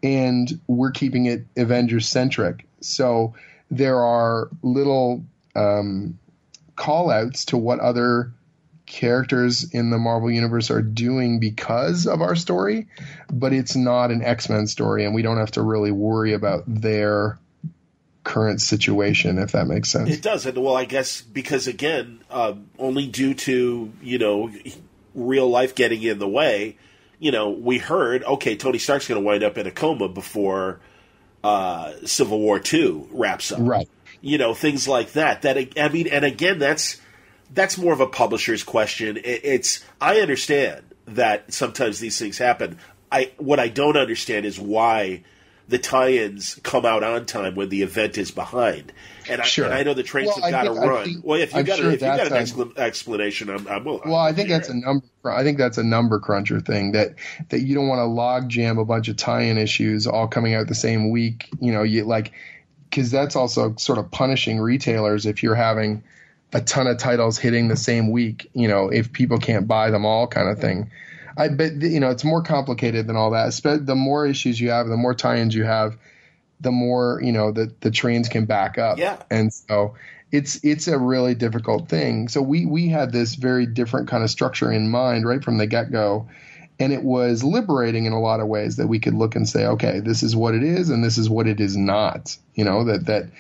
and we're keeping it Avengers centric. So there are little call outs to what other characters in the Marvel Universe are doing because of our story, but it's not an X-Men story, and we don't have to really worry about their current situation, if that makes sense. It does. And well, I guess because, again, only due to, real life getting in the way, we heard, okay, Tony Stark's going to wind up in a coma before Civil War II wraps up. Right. Things like that. And again, that's more of a publisher's question. I understand that sometimes these things happen. What I don't understand is why the tie-ins come out on time when the event is behind. And I know the trains have got to run. Well, if you've got an explanation, I'm willing. Well, I think that's a number. I think that's a number cruncher thing that you don't want to log jam a bunch of tie-in issues all coming out the same week. Because that's also sort of punishing retailers if you're having a ton of titles hitting the same week. If people can't buy them all, kind of thing. But it's more complicated than all that. The more issues you have, the more tie-ins you have, the more the trains can back up. Yeah. And so it's a really difficult thing. So we had this very different kind of structure in mind right from the get-go, and it was liberating in a lot of ways that we could look and say, okay, this is what it is, and this is what it is not. That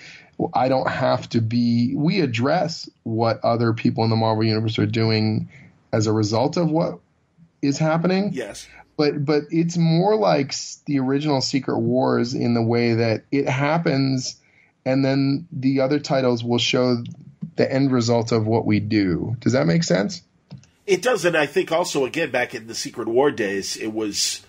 I don't have to be. We address what other people in the Marvel Universe are doing as a result of what is happening. Yes. But it's more like the original Secret Wars in the way that it happens and then the other titles will show the end result of what we do. Does that make sense? It does, and I think also, again, back in the Secret War days, it was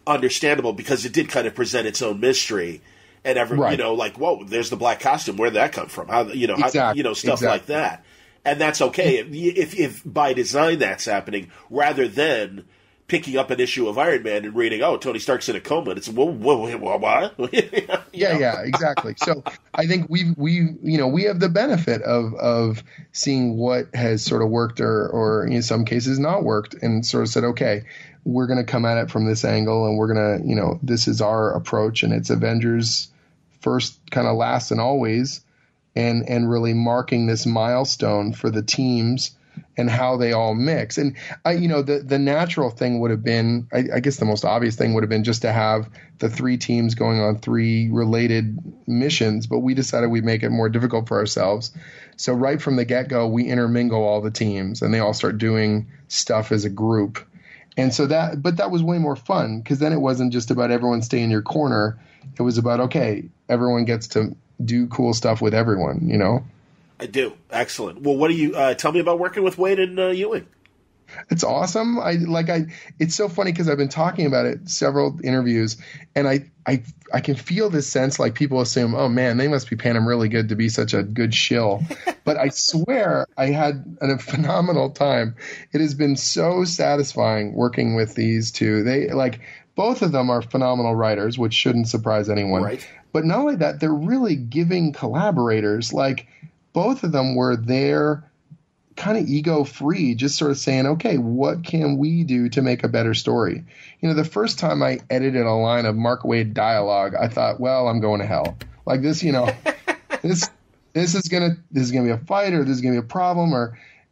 understandable because it did kind of present its own mystery. And whoa, there's the black costume. Where'd that come from? Stuff like that. And that's okay if by design that's happening, rather than picking up an issue of Iron Man and reading, oh, Tony Stark's in a coma. And it's what? Yeah, exactly. So I think we have the benefit of seeing what has sort of worked or in some cases not worked, and sort of said, okay, we're going to come at it from this angle, and we're going to this is our approach, and it's Avengers first, kind of last, and always. And really marking this milestone for the teams and how they all mix. And the natural thing would have been, I guess the most obvious thing would have been just to have the 3 teams going on 3 related missions, but we decided we'd make it more difficult for ourselves. So right from the get-go, we intermingle all the teams and they all start doing stuff as a group. And so that was way more fun, because then it wasn't just about everyone stay in your corner. It was about, okay, everyone gets to do cool stuff with everyone, I do. Excellent. Well, what do you tell me about working with Waid and Ewing? It's awesome. It's so funny because I've been talking about it several interviews, and I can feel this sense like people assume, oh man, they must be paying him really good to be such a good shill. But I swear I had a phenomenal time. It has been so satisfying working with these two. They both of them are phenomenal writers, which shouldn't surprise anyone. Right. But not only that, they're really giving collaborators. Both of them were there kind of ego-free, just sort of saying, okay, what can we do to make a better story? The first time I edited a line of Mark Waid dialogue, I thought, well, I'm going to hell. This is gonna be a fight, or this is gonna be a problem,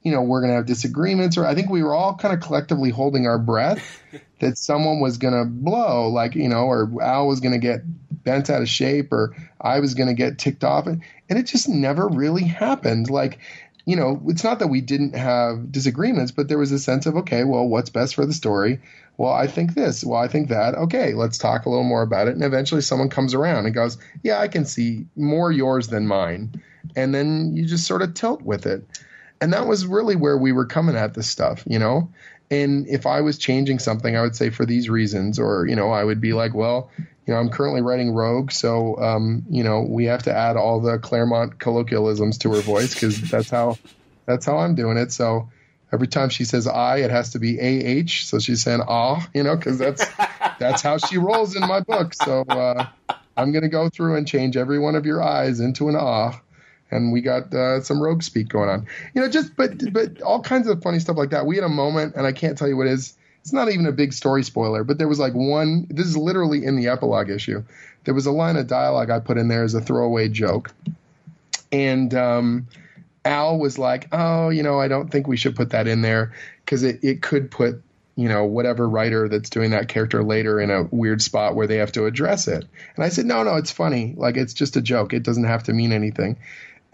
we're going to have disagreements, or I think we were all kind of collectively holding our breath that someone was going to blow, like, or Al was going to get bent out of shape, or I was going to get ticked off. And it just never really happened. Like, it's not that we didn't have disagreements, but there was a sense of, okay, well, what's best for the story? Well, I think this. Well, I think that. Okay, let's talk a little more about it. And eventually someone comes around and goes, yeah, I can see more yours than mine. And then you just sort of tilt with it. And that was really where we were coming at this stuff, And if I was changing something, I would say for these reasons, or, I would be like, well, I'm currently writing Rogue, so, we have to add all the Claremont colloquialisms to her voice because that's how I'm doing it. So every time she says I, it has to be A-H. So she's saying ah, because that's how she rolls in my book. So I'm going to go through and change every one of your I's into an ah. And we got some rogue speak going on, but all kinds of funny stuff like that. We had a moment, and I can't tell you what it is. It's not even a big story spoiler, but there was like one. This is literally in the epilogue issue. There was a line of dialogue I put in there as a throwaway joke, and Al was like, "Oh, I don't think we should put that in there because it could put whatever writer that's doing that character later in a weird spot where they have to address it." And I said, "No, it's funny. Like it's just a joke. It doesn't have to mean anything."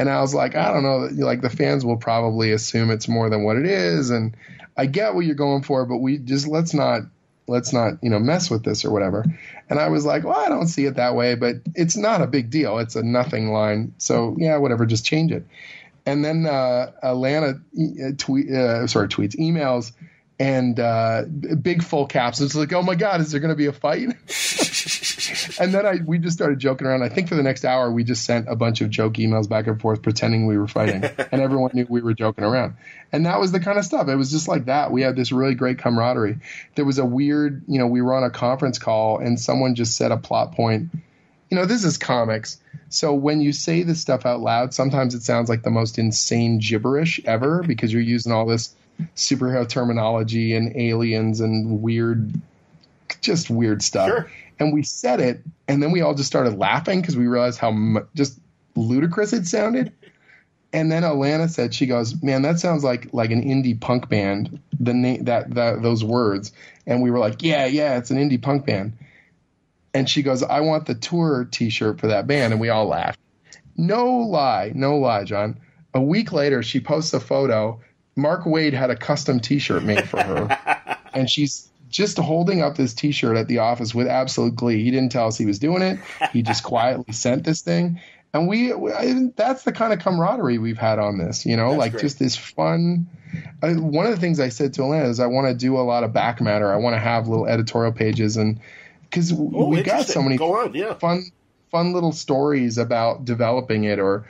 And I was like, I don't know, like the fans will probably assume it's more than what it is. And I get what you're going for, but we just let's not mess with this or whatever. And I was like, well, I don't see it that way, but it's not a big deal. It's a nothing line. So yeah, whatever, just change it. And then Alana tweets, emails, and big full caps. It's like, oh my God, is there going to be a fight? And then we just started joking around. I think for the next hour, we just sent a bunch of joke emails back and forth pretending we were fighting. And everyone knew we were joking around. And that was the kind of stuff. It was just like that. We had this really great camaraderie. There was a weird, we were on a conference call and someone just said a plot point. This is comics. So when you say this stuff out loud, sometimes it sounds like the most insane gibberish ever because you're using all this superhero terminology and aliens and weird stuff. Sure. And we said it, and then we all just started laughing because we realized how just ludicrous it sounded. And then Alana said, she goes, "Man, that sounds like an indie punk band." Those words, and we were like, "Yeah, it's an indie punk band." And she goes, "I want the tour T-shirt for that band," and we all laughed. No lie, John. A week later, she posts a photo. Mark Waid had a custom T-shirt made for her, and she's just holding up this T-shirt at the office with absolute glee. He didn't tell us he was doing it. He just quietly sent this thing. And that's the kind of camaraderie we've had on this, that's great. Just this fun. One of the things I said to Alana is I want to do a lot of back matter. I want to have little editorial pages, and because we got so many fun little stories about developing it or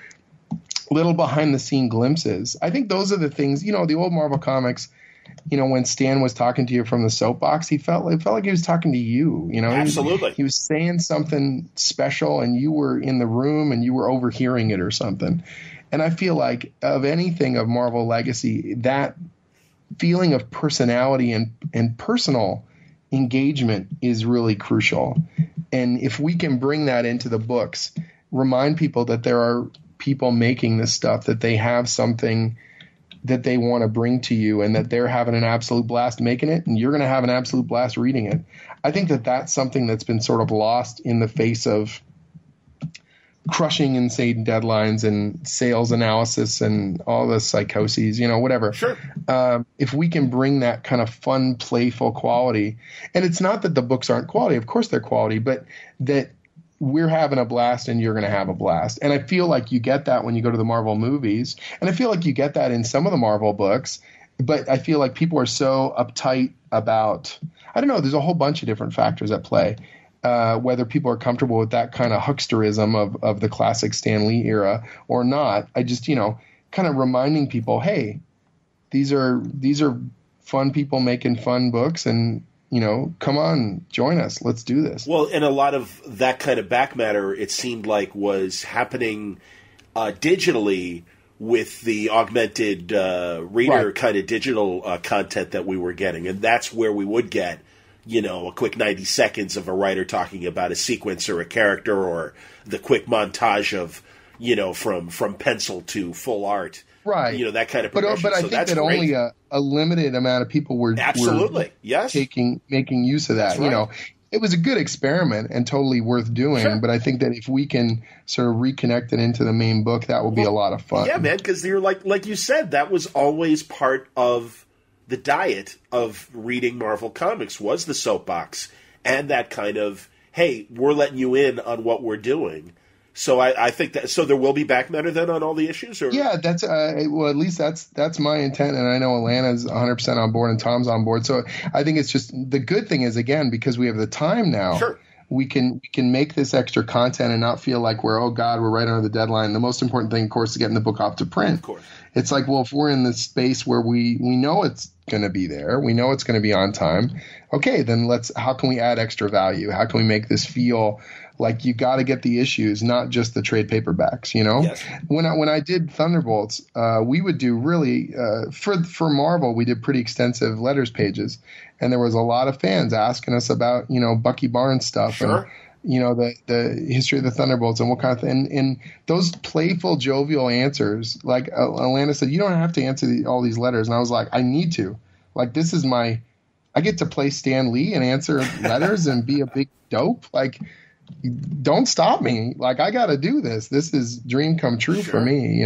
little behind the scene glimpses. I think those are the things, the old Marvel comics. When Stan was talking to you from the soapbox, it felt like he was talking to you. Absolutely. He was saying something special, and you were in the room, and you were overhearing it or something. And I feel like of anything of Marvel Legacy, that feeling of personality and personal engagement is really crucial. And if we can bring that into the books, remind people that there are people making this stuff, that they have something that they want to bring to you and that they're having an absolute blast making it and you're going to have an absolute blast reading it. I think that that's something that's been sort of lost in the face of crushing insane deadlines and sales analysis and all the psychoses, whatever. Sure. If we can bring that kind of fun, playful quality, and it's not that the books aren't quality, of course they're quality, but that we're having a blast and you're going to have a blast. And I feel like you get that when you go to the Marvel movies. And I feel like you get that in some of the Marvel books. But I feel like people are so uptight about, I don't know, there's a whole bunch of different factors at play. Whether people are comfortable with that kind of hucksterism of the classic Stan Lee era or not. I just, kind of reminding people, hey, these are fun people making fun books, and come on, join us. Let's do this. Well, and a lot of that kind of back matter, it seemed like, was happening digitally with the augmented reader kind of digital content that we were getting. And that's where we would get, a quick 90 seconds of a writer talking about a sequence or a character, or the quick montage of, from pencil to full art. Right. That kind of progression. But I think that only a limited amount of people were making use of that. That's right. It was a good experiment and totally worth doing. Sure. But I think that if we can sort of reconnect it into the main book, that will be a lot of fun. Yeah, man, because you're like you said, that was always part of the diet of reading Marvel Comics, was the soapbox and that kind of, hey, we're letting you in on what we're doing. So I think that there will be back matter then on all the issues? Or? Yeah, that's at least that's my intent, and I know Alana's 100% on board and Tom's on board. So I think it's just the good thing is, again, because we have the time now, sure. we can make this extra content and not feel like we're right under the deadline. The most important thing, of course, is getting the book off to print. Of course. It's like, well, if we're in this space where we know it's going to be there, we know it's going to be on time, okay, then how can we add extra value? How can we make this feel like you got to get the issues, not just the trade paperbacks, Yes. When I did Thunderbolts, we would do really for Marvel, we did pretty extensive letters pages, and there was a lot of fans asking us about Bucky Barnes stuff. Sure. And the history of the Thunderbolts and what kind of thing. And those playful, jovial answers, like Alana said, you don't have to answer all these letters. And I was like, I need to. Like, this is I get to play Stan Lee and answer letters and be a big dope. Like, don't stop me. Like, I got to do this. This is dream come true for me.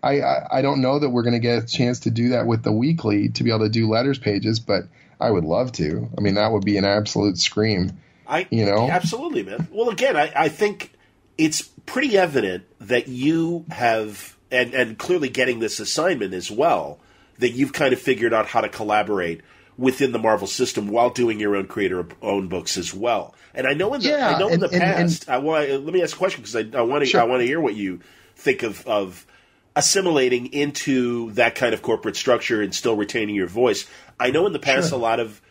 I don't know that we're going to get a chance to do that with the weekly, to be able to do letters pages, but I would love to. I mean, that would be an absolute scream. Absolutely, man. Well, again, I think it's pretty evident that you have, and clearly getting this assignment as well, that you've kind of figured out how to collaborate within the Marvel system while doing your own creator-owned books as well. And I know in the past, let me ask a question because I want to hear what you think of assimilating into that kind of corporate structure and still retaining your voice. I know in the past a lot of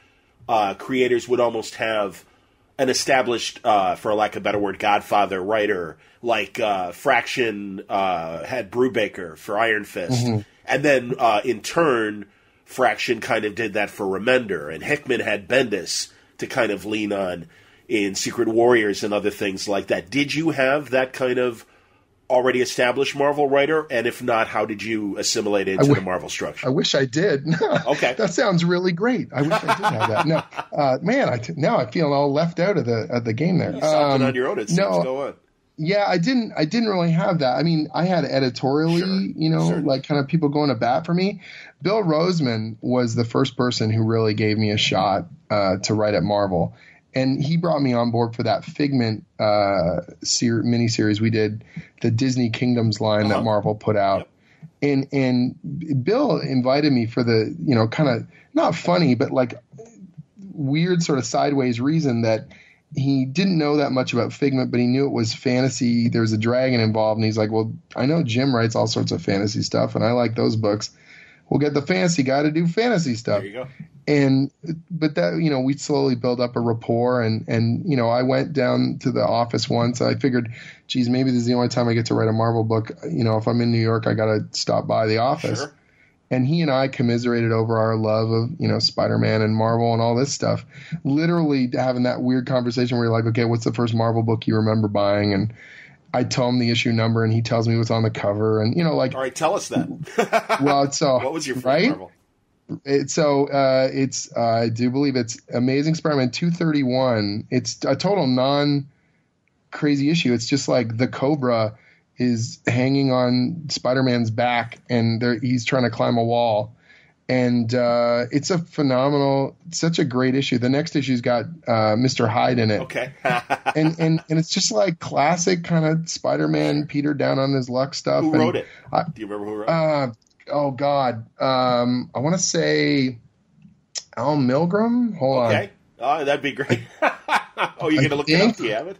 creators would almost have an established, for lack of a better word, Godfather writer, like Fraction had Brubaker for Iron Fist. Mm-hmm. And then, in turn, Fraction kind of did that for Remender. And Hickman had Bendis to kind of lean on in Secret Warriors and other things like that. Did you have that kind of already established Marvel writer? And if not, how did you assimilate it into the Marvel structure? I wish I did. Okay. That sounds really great. I wish I did have that. No, man, now I feel all left out of the game there. You solved it on your own, it seems. Go on. Yeah, I didn't really have that. I mean, I had editorially, like kind of people going to bat for me. Bill Roseman was the first person who really gave me a shot to write at Marvel. And he brought me on board for that Figment miniseries we did, the Disney Kingdoms line that Marvel put out. Yep. And Bill invited me for the, kind of not funny, but like weird sort of sideways reason that he didn't know that much about Figment, but he knew it was fantasy. There was a dragon involved. And he's like, well, I know Jim writes all sorts of fantasy stuff, and I like those books. We'll get the fantasy guy to do fantasy stuff. There you go. But that, we slowly build up a rapport, and I went down to the office once. I figured, geez, maybe this is the only time I get to write a Marvel book. If I'm in New York, I got to stop by the office. Sure. And he and I commiserated over our love of, Spider-Man and Marvel and all this stuff. Literally having that weird conversation where you're like, okay, what's the first Marvel book you remember buying? And I tell him the issue number, and he tells me what's on the cover. And, all right, tell us that. Well, so what was your first right? Marvel? I do believe it's Amazing Spider-Man 231. It's a total non-crazy issue. It's just like the Cobra is hanging on Spider-Man's back, and he's trying to climb a wall. And it's a phenomenal, such a great issue. The next issue's got Mr. Hyde in it. Okay. and it's just like classic kind of Spider-Man, Peter down on his luck stuff. Who wrote it? Do you remember who wrote it? Oh, God. I want to say Al Milgrom. Hold on. Okay. Oh, that'd be great. Oh, you're going to look it up? Do you have it?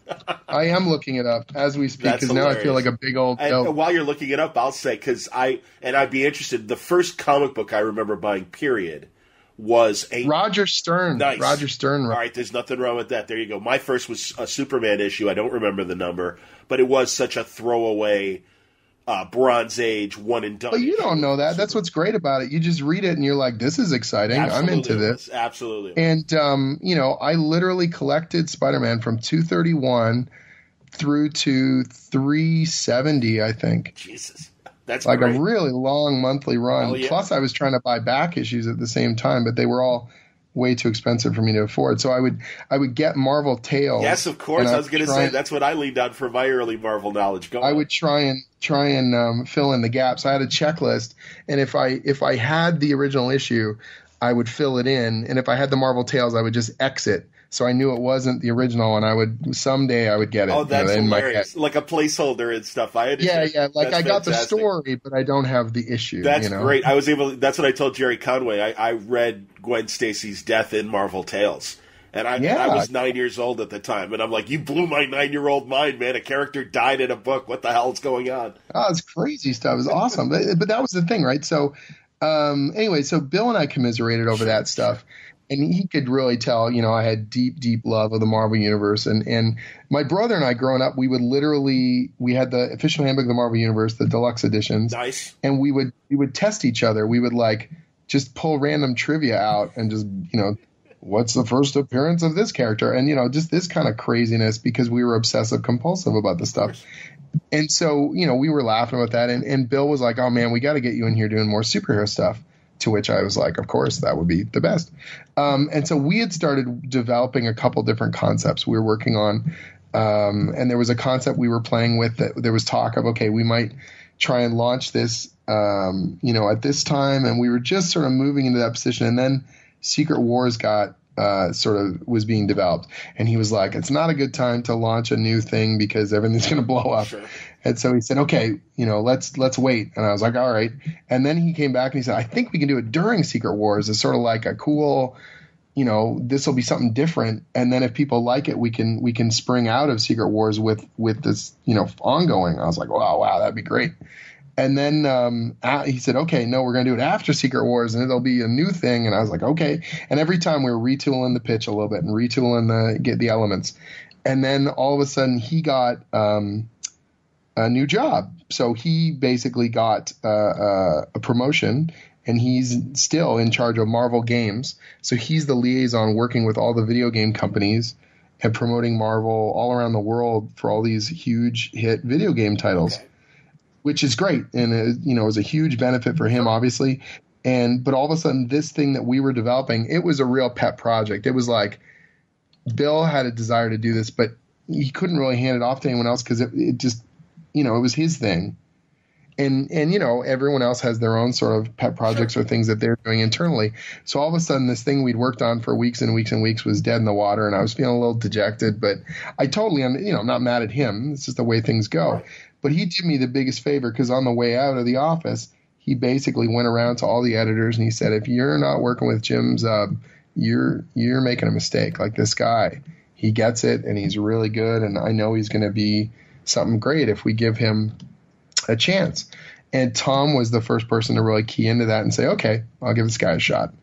I am looking it up as we speak, because now I feel like a big old dope. And while you're looking it up, I'll say, because I'd be interested, the first comic book I remember buying, period, was a Roger Stern. Nice. Roger Stern. All right, there's nothing wrong with that. There you go. My first was a Superman issue. I don't remember the number, but it was such a throwaway Bronze Age one and done. But you don't know that. That's what's great about it. You just read it and you're like, this is exciting. Absolutely I'm into this. Absolutely. And, I literally collected Spider-Man from 231 through to 370, I think. Jesus. That's like great. a really long monthly run. Yeah. Plus, I was trying to buy back issues at the same time, but they were all way too expensive for me to afford. So I would get Marvel Tales. Yes, of course. I was going to say that's what I leaned on for my early Marvel knowledge. I would try and fill in the gaps. I had a checklist, and if I had the original issue, I would fill it in, and if I had the Marvel Tales, I would just exit. So I knew it wasn't the original, and someday I would get it. Oh, that's hilarious! Like a placeholder and stuff. I understand. Yeah. Like that's I got fantastic. The story, but I don't have the issue. That's great. That's what I told Jerry Conway. I read Gwen Stacy's death in Marvel Tales, and I was 9 years old at the time, and I'm like, you blew my 9-year-old mind, man. A character died in a book. What the hell's going on? Oh, it's crazy stuff. It was awesome, but that was the thing, right? So anyway, so Bill and I commiserated over that stuff. And he could really tell, I had deep, deep love of the Marvel Universe. And my brother and I, growing up, we had the official handbook of the Marvel Universe, the deluxe editions. Nice. And we would test each other. We would just pull random trivia out and just, what's the first appearance of this character? And, just this kind of craziness because we were obsessive compulsive about the stuff. And so, we were laughing about that. And Bill was like, oh, man, we got to get you in here doing more superhero stuff. To which I was like, of course, that would be the best. And so we had started developing a couple different concepts we were working on. And there was a concept we were playing with that there was talk of, okay, we might try and launch this, at this time. And we were just sort of moving into that position. And then Secret Wars was being developed. And he was like, it's not a good time to launch a new thing because everything's going to blow up. Sure. And so he said, okay, let's wait. And I was like, all right. And then he came back and he said, I think we can do it during Secret Wars. It's sort of like a cool, this will be something different. And then if people like it, we can spring out of Secret Wars with this, ongoing. I was like, wow, that'd be great. And then he said, okay, no, we're going to do it after Secret Wars and it'll be a new thing. And I was like, okay. And every time we were retooling the pitch a little bit and retooling the elements. And then all of a sudden he got a new job. So he basically got a promotion and he's still in charge of Marvel Games. So he's the liaison working with all the video game companies and promoting Marvel all around the world for all these huge hit video game titles. Okay. Which is great, and it was a huge benefit for him, obviously. But all of a sudden, this thing that we were developing, it was a real pet project. It was like Bill had a desire to do this, but he couldn't really hand it off to anyone else because it just, it was his thing. And everyone else has their own sort of pet projects or things that they're doing internally. So all of a sudden, this thing we'd worked on for weeks and weeks and weeks was dead in the water, and I was feeling a little dejected. But I totally, I'm not mad at him. It's just the way things go. Right. But he did me the biggest favor because on the way out of the office, he basically went around to all the editors and he said, if you're not working with Jim Zub, you're making a mistake. Like this guy, he gets it and he's really good. And I know he's going to be something great if we give him a chance. And Tom was the first person to really key into that and say, okay, I'll give this guy a shot.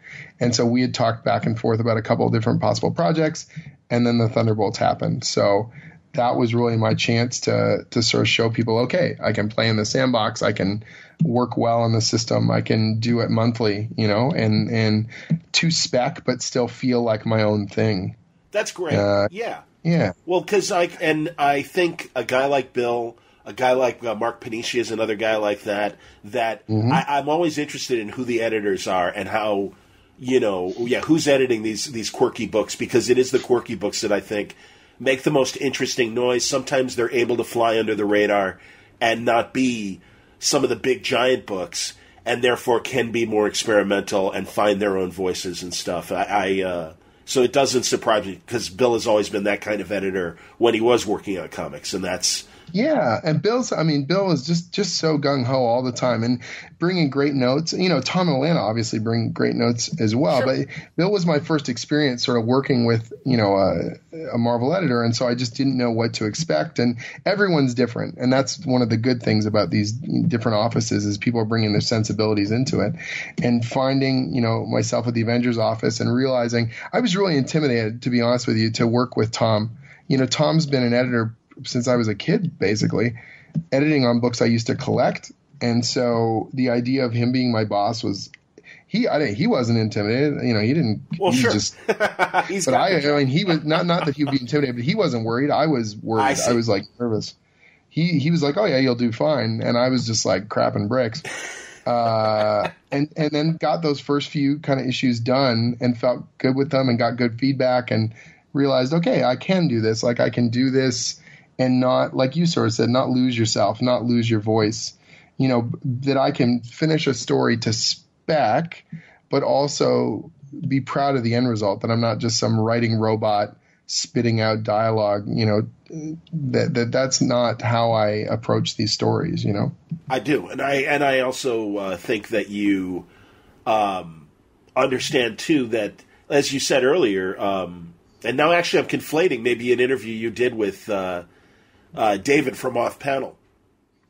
And so we had talked back and forth about a couple of different possible projects, and then the Thunderbolts happened. So that was really my chance to sort of show people, okay, I can play in the sandbox. I can work well in the system. I can do it monthly, and to spec, but still feel like my own thing. That's great. Yeah. Well, because I think a guy like Bill, a guy like Mark Panici is another guy like that mm-hmm. I'm always interested in who the editors are and how, who's editing these quirky books, because it is the quirky books that I think make the most interesting noise. Sometimes they're able to fly under the radar and not be some of the big giant books, and therefore can be more experimental and find their own voices and stuff. So it doesn't surprise me because Bill has always been that kind of editor when he was working on comics, and that's. Yeah, and Bill is just so gung-ho all the time and bringing great notes. Tom and Alana obviously bring great notes as well, sure. But Bill was my first experience sort of working with, a Marvel editor, and so I just didn't know what to expect, and everyone's different, and that's one of the good things about these different offices is people are bringing their sensibilities into it, and finding, myself at the Avengers office and realizing I was really intimidated, to be honest with you, to work with Tom. Tom's been an editor since I was a kid, basically, editing on books I used to collect. And so the idea of him being my boss was he wasn't intimidated. He didn't. Well, he sure. Just, but he was not that he would be intimidated, but he wasn't worried. I was worried. I was like nervous. he was like, oh yeah, you'll do fine. And I was just like crapping bricks. And then got those first few kind of issues done and felt good with them and got good feedback and realized, okay, I can do this. Like I can do this and not, like you sort of said, not lose yourself, not lose your voice, that I can finish a story to spec, but also be proud of the end result, that I'm not just some writing robot spitting out dialogue, that's not how I approach these stories, I do. And I also think that you understand too that, as you said earlier, and now actually I'm conflating maybe an interview you did with David from Off Panel.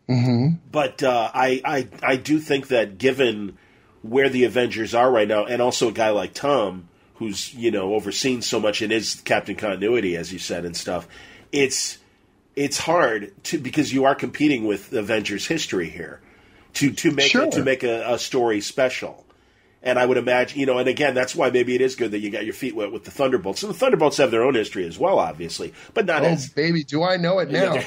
Mm-hmm. But I do think that given where the Avengers are right now, and also a guy like Tom, who's overseen so much in his Captain Continuity, as you said, and stuff, it's hard because you are competing with Avengers history here to make a story special. And I would imagine, and again, that's why maybe it is good that you got your feet wet with the Thunderbolts. And the Thunderbolts have their own history as well, obviously, but not as. Oh, baby, do I know it now?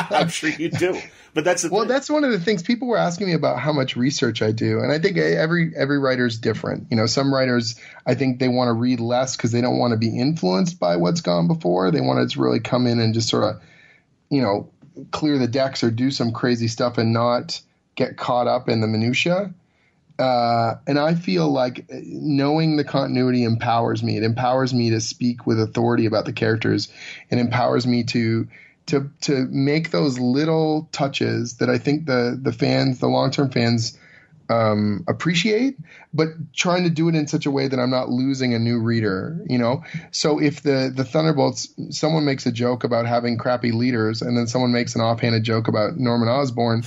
I'm sure you do. But that's that's one of the things people were asking me about, how much research I do, and I think every writer's different. Some writers, I think they want to read less because they don't want to be influenced by what's gone before. They want to really come in and just sort of, clear the decks or do some crazy stuff and not get caught up in the minutia. And I feel like knowing the continuity empowers me. It empowers me to speak with authority about the characters. It empowers me to make those little touches that I think the fans, the long-term fans, appreciate, but trying to do it in such a way that I'm not losing a new reader, So if the Thunderbolts, someone makes a joke about having crappy leaders, and then someone makes an offhanded joke about Norman Osborn,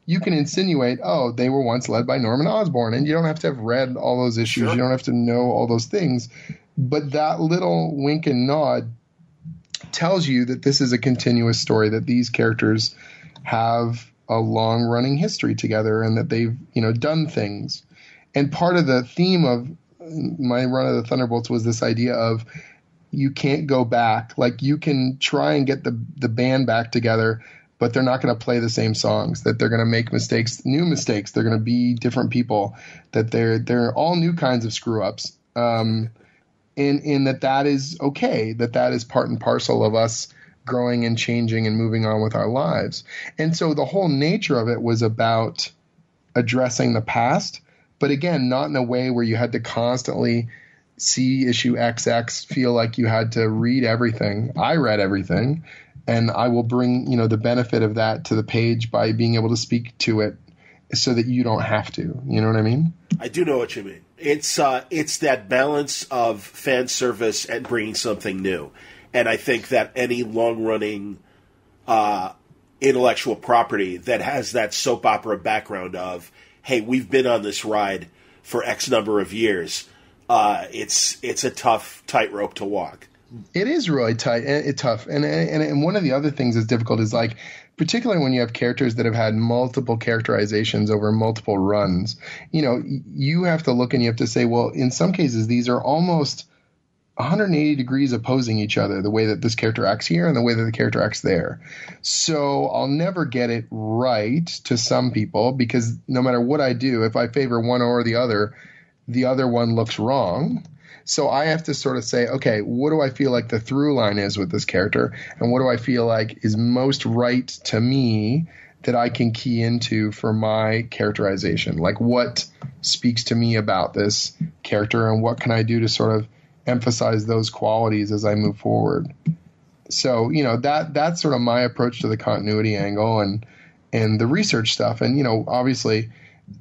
you can insinuate, oh, they were once led by Norman Osborn, and you don't have to have read all those issues. Sure. You don't have to know all those things. But that little wink and nod tells you that this is a continuous story, that these characters have a long-running history together and that they've, done things. And part of the theme of my run of the Thunderbolts was this idea of you can't go back. Like, you can try and get the band back together, but they're not going to play the same songs, that they're going to make mistakes, new mistakes. They're going to be different people, that they're all new kinds of screw-ups. And that is okay, that is part and parcel of us growing and changing and moving on with our lives. And so the whole nature of it was about addressing the past, but again, not in a way where you had to constantly see issue XX, feel like you had to read everything. I read everything, and I will bring, the benefit of that to the page by being able to speak to it so that you don't have to. You know what I mean? I do know what you mean. It's that balance of fan service and bringing something new. And I think that any long-running intellectual property that has that soap opera background of, hey, we've been on this ride for X number of years, it's a tough tightrope to walk. It is really tough. And one of the other things that's difficult is, like, particularly when you have characters that have had multiple characterizations over multiple runs, you have to look and you have to say, well, in some cases, these are almost 180 degrees opposing each other, the way that this character acts here and the way that the character acts there. So I'll never get it right to some people, because no matter what I do, if I favor one or the other one looks wrong. So I have to sort of say, okay, what do I feel like the through line is with this character? And what do I feel like is most right to me that I can key into for my characterization? Like, what speaks to me about this character, and what can I do to sort of emphasize those qualities as I move forward? So, that's sort of my approach to the continuity angle and the research stuff. And, obviously,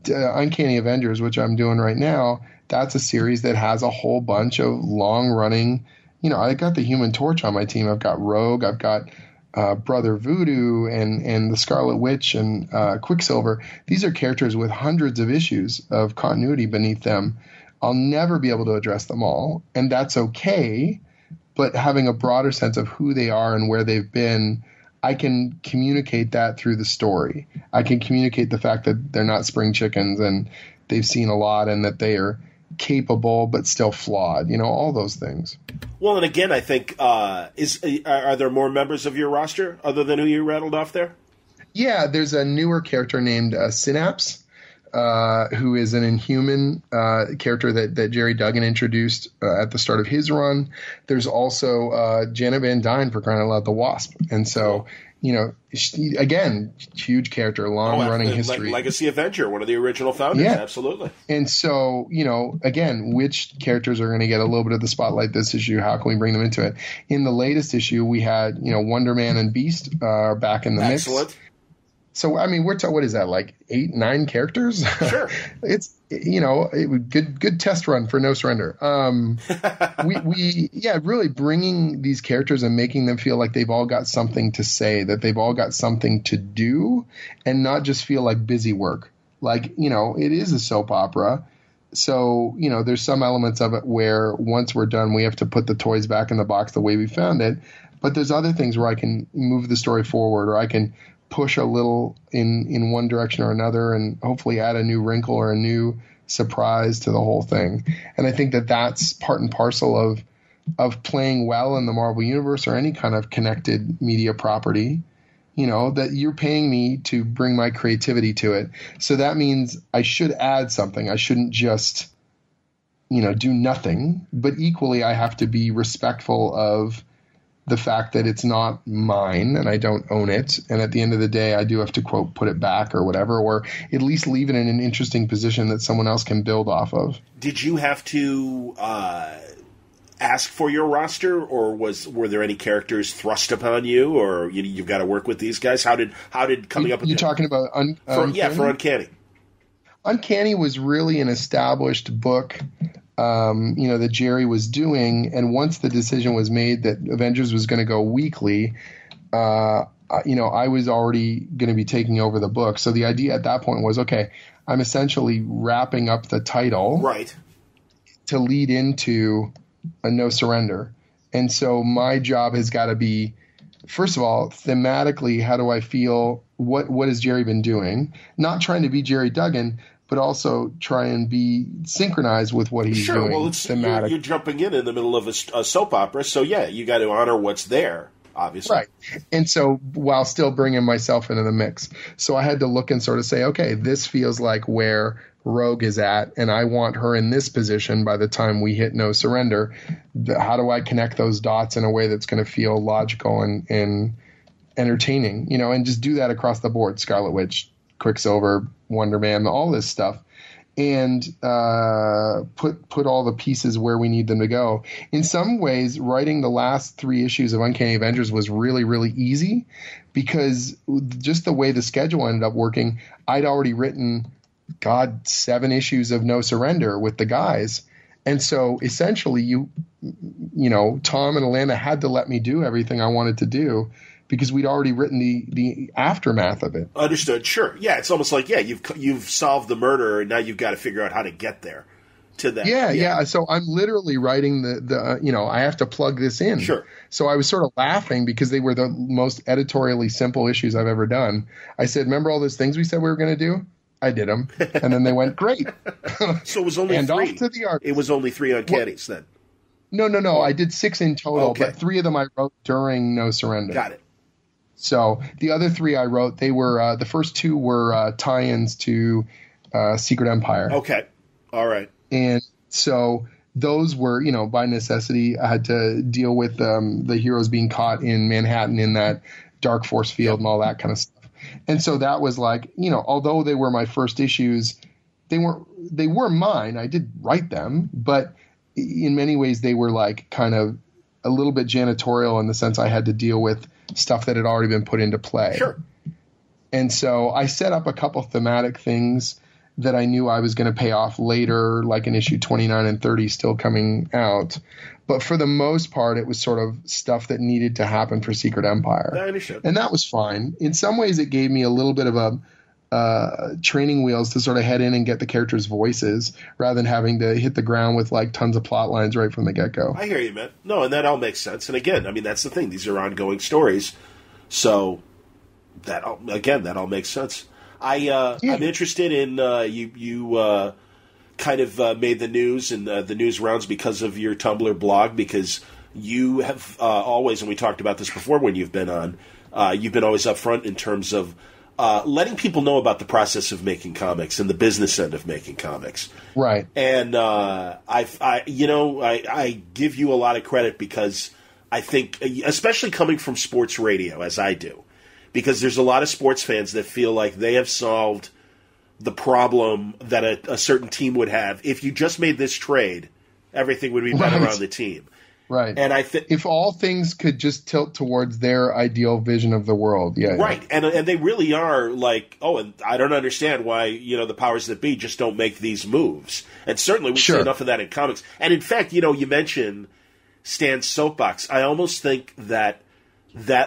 Uncanny Avengers, which I'm doing right now, that's a series that has a whole bunch of long-running, I got the Human Torch on my team. I've got Rogue, I've got Brother Voodoo and the Scarlet Witch and Quicksilver. These are characters with hundreds of issues of continuity beneath them. I'll never be able to address them all, and that's okay. But having a broader sense of who they are and where they've been, I can communicate that through the story. I can communicate the fact that they're not spring chickens and they've seen a lot and that they are capable but still flawed. All those things. Well, and again, I think are there more members of your roster other than who you rattled off there? Yeah, there's a newer character named Synapse, who is an Inhuman character that Jerry Duggan introduced at the start of his run. There's also Janet Van Dyne, for crying out loud, the Wasp. And so, again, huge character, long-running history. Legacy Avenger, one of the original founders, absolutely. And so, again, which characters are going to get a little bit of the spotlight this issue? How can we bring them into it? In the latest issue, we had, Wonder Man and Beast are back in the mix. Excellent. So, I mean, what is that, like 8, 9 characters? Sure. It's, good test run for No Surrender. Really bringing these characters and making them feel like they've all got something to say, that they've all got something to do, and not just feel like busy work. Like, it is a soap opera. So, there's some elements of it where once we're done, we have to put the toys back in the box the way we found it. But there's other things where I can move the story forward, or I can push a little in one direction or another, and hopefully add a new wrinkle or a new surprise to the whole thing. And I think that that's part and parcel of playing well in the Marvel Universe or any kind of connected media property, that you're paying me to bring my creativity to it. So that means I should add something. I shouldn't just, do nothing. But equally, I have to be respectful of the fact that it's not mine and I don't own it. And at the end of the day, I do have to, quote, put it back or whatever, or at least leave it in an interesting position that someone else can build off of. Did you have to ask for your roster, or were there any characters thrust upon you, or you've got to work with these guys? How did coming up with you're talking about Uncanny? Yeah, for Uncanny. Uncanny was really an established book that Jerry was doing. And once the decision was made that Avengers was going to go weekly, I was already going to be taking over the book. So the idea at that point was, okay, I'm essentially wrapping up the title right to lead into a No Surrender. And so my job has got to be, first of all, thematically, how do I feel? What has Jerry been doing? Not trying to be Jerry Duggan, but also try and be synchronized with what he's doing. Well, you're jumping in the middle of a soap opera, so yeah, you got to honor what's there, obviously. Right. And so while still bringing myself into the mix. So I had to look and sort of say, okay, this feels like where Rogue is at, and I want her in this position by the time we hit No Surrender. How do I connect those dots in a way that's going to feel logical and entertaining, and just do that across the board. Scarlet Witch, Quicksilver, Wonder Man, all this stuff, and put all the pieces where we need them to go. In some ways, writing the last 3 issues of Uncanny Avengers was really, really easy because just the way the schedule ended up working, I'd already written, 7 issues of No Surrender with the guys. And so essentially Tom and Alana had to let me do everything I wanted to do, because we'd already written the aftermath of it. Understood. Sure. Yeah, it's almost like, you've solved the murder, and now you've got to figure out how to get there to that. Yeah. So I'm literally writing I have to plug this in. Sure. So I was sort of laughing because they were the most editorially simple issues I've ever done. I said, remember all those things we said we were going to do? I did them. And then they went, great. So it was only and 3. Off to the artist. It was only 3 Uncannys then. No. I did 6 in total, okay. But 3 of them I wrote during No Surrender. Got it. So the other 3 I wrote, they were the first 2 were tie-ins to Secret Empire. Okay, all right. And so those were, by necessity, I had to deal with the heroes being caught in Manhattan in that dark force field and all that kind of stuff. And so that was like, although they were my first issues, they were mine. I did write them, but in many ways they were like kind of a little bit janitorial in the sense I had to deal with stuff that had already been put into play. Sure. And so I set up a couple thematic things that I knew I was going to pay off later, like in issue 29 and 30 still coming out. But for the most part, it was sort of stuff that needed to happen for Secret Empire. I understand. And that was fine. In some ways, it gave me a little bit of a training wheels to sort of head in and get the characters' voices rather than having to hit the ground with like tons of plot lines right from the get-go. I hear you, man. No, and that all makes sense. And again, I mean, that's the thing. These are ongoing stories. So that all makes sense. I'm interested in you kind of made the news and the news rounds because of your Tumblr blog, because you have always, and we talked about this before when you've been on, you've been always upfront in terms of letting people know about the process of making comics and the business end of making comics. Right. And I give you a lot of credit because I think, especially coming from sports radio, as I do, because there's a lot of sports fans that feel like they have solved the problem that a certain team would have. If you just made this trade, everything would be better on the team. Right. And if all things could just tilt towards their ideal vision of the world. Yeah. Right. Yeah. And they really are like, and I don't understand why, the powers that be just don't make these moves. And certainly we see enough of that in comics. And in fact, you mentioned Stan's soapbox. I almost think that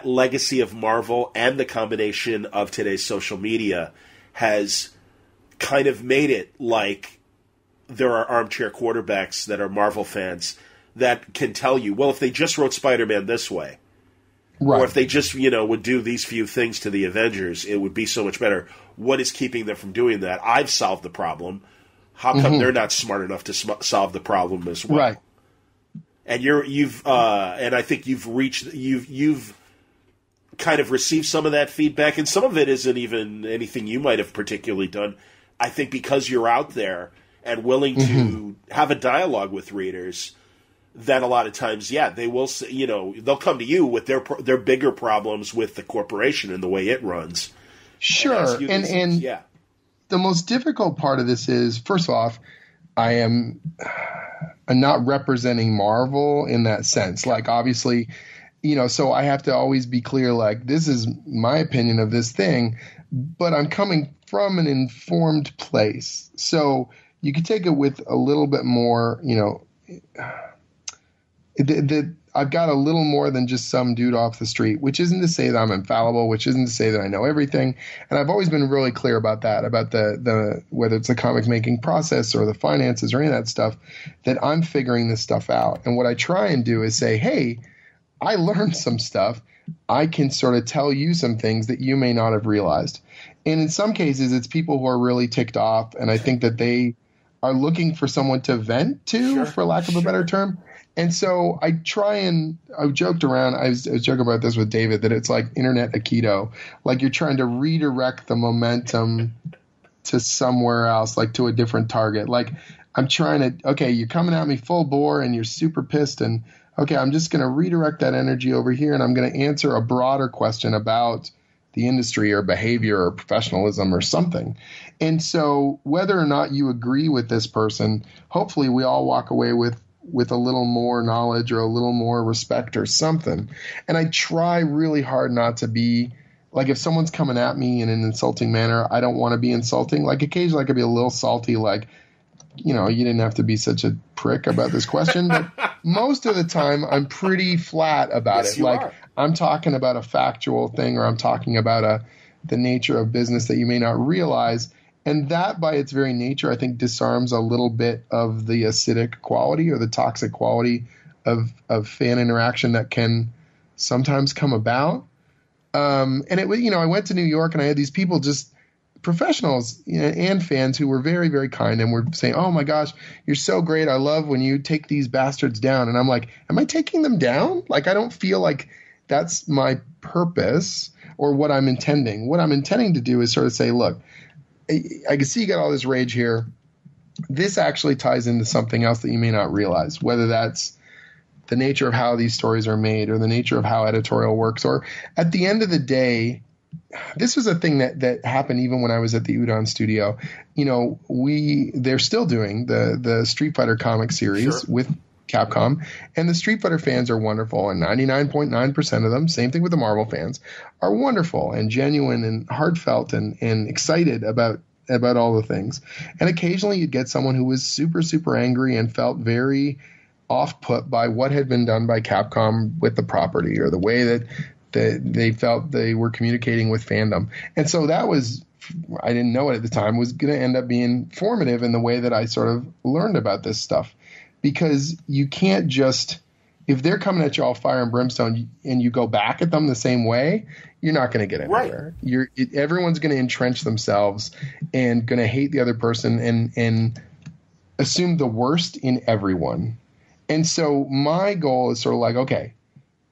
legacy of Marvel and the combination of today's social media has kind of made it like there are armchair quarterbacks that are Marvel fans that can tell you, well, if they just wrote Spider-Man this way, or if they just, would do these few things to the Avengers, it would be so much better. What is keeping them from doing that? I've solved the problem. How come they're not smart enough to solve the problem as well? Right. And and I think you've kind of received some of that feedback, and some of it isn't even anything you might have particularly done. I think because you're out there and willing to have a dialogue with readers, that a lot of times, they will, they'll come to you with their bigger problems with the corporation and the way it runs. Sure, and the most difficult part of this is, first off, I'm not representing Marvel in that sense. Like, obviously, so I have to always be clear, like, this is my opinion of this thing, but I'm coming from an informed place. So you could take it with a little bit more, I've got a little more than just some dude off the street, which isn't to say that I'm infallible, which isn't to say that I know everything. And I've always been really clear about that, about the whether it's the comic making process or the finances or any of that stuff, that I'm figuring this stuff out. And what I try and do is say, hey, I learned some stuff. I can sort of tell you some things that you may not have realized. And in some cases, it's people who are really ticked off, and I think that they are looking for someone to vent to, for lack of a better term. And so I joked around, I was joking about this with David, that it's like internet Aikido. Like, you're trying to redirect the momentum to somewhere else, like to a different target. Like, I'm trying to, okay, you're coming at me full bore and you're super pissed, and okay, I'm just going to redirect that energy over here, and I'm going to answer a broader question about the industry or behavior or professionalism or something. And so whether or not you agree with this person, hopefully we all walk away with a little more knowledge or a little more respect or something. And I try really hard not to be like, if someone's coming at me in an insulting manner, I don't want to be insulting. Like, occasionally I could be a little salty, like, you didn't have to be such a prick about this question, but most of the time I'm pretty flat about it. Like, I'm talking about a factual thing, or I'm talking about the nature of business that you may not realize. And that, by its very nature, I think disarms a little bit of the acidic quality or the toxic quality of fan interaction that can sometimes come about. And it was, I went to New York and I had these people, just professionals and fans, who were very, very kind and were saying, oh my gosh, you're so great. I love when you take these bastards down. And I'm like, am I taking them down? Like, I don't feel like that's my purpose or what I'm intending. What I'm intending to do is sort of say, look, I can see you got all this rage here. This actually ties into something else that you may not realize, whether that's the nature of how these stories are made or the nature of how editorial works. Or at the end of the day, this was a thing that happened even when I was at the Udon studio. They're still doing the Street Fighter comic series with Capcom, and the Street Fighter fans are wonderful, and 99.9% of them, same thing with the Marvel fans, are wonderful and genuine and heartfelt and excited about all the things. And occasionally you'd get someone who was super, super angry and felt very off-put by what had been done by Capcom with the property, or the way that they felt they were communicating with fandom. And so that was, I didn't know it at the time, was going to end up being formative in the way that I sort of learned about this stuff. Because you can't just, if they're coming at you all fire and brimstone and you go back at them the same way, you're not going to get anywhere. Right. Everyone's going to entrench themselves and going to hate the other person and assume the worst in everyone. And so my goal is sort of like, okay,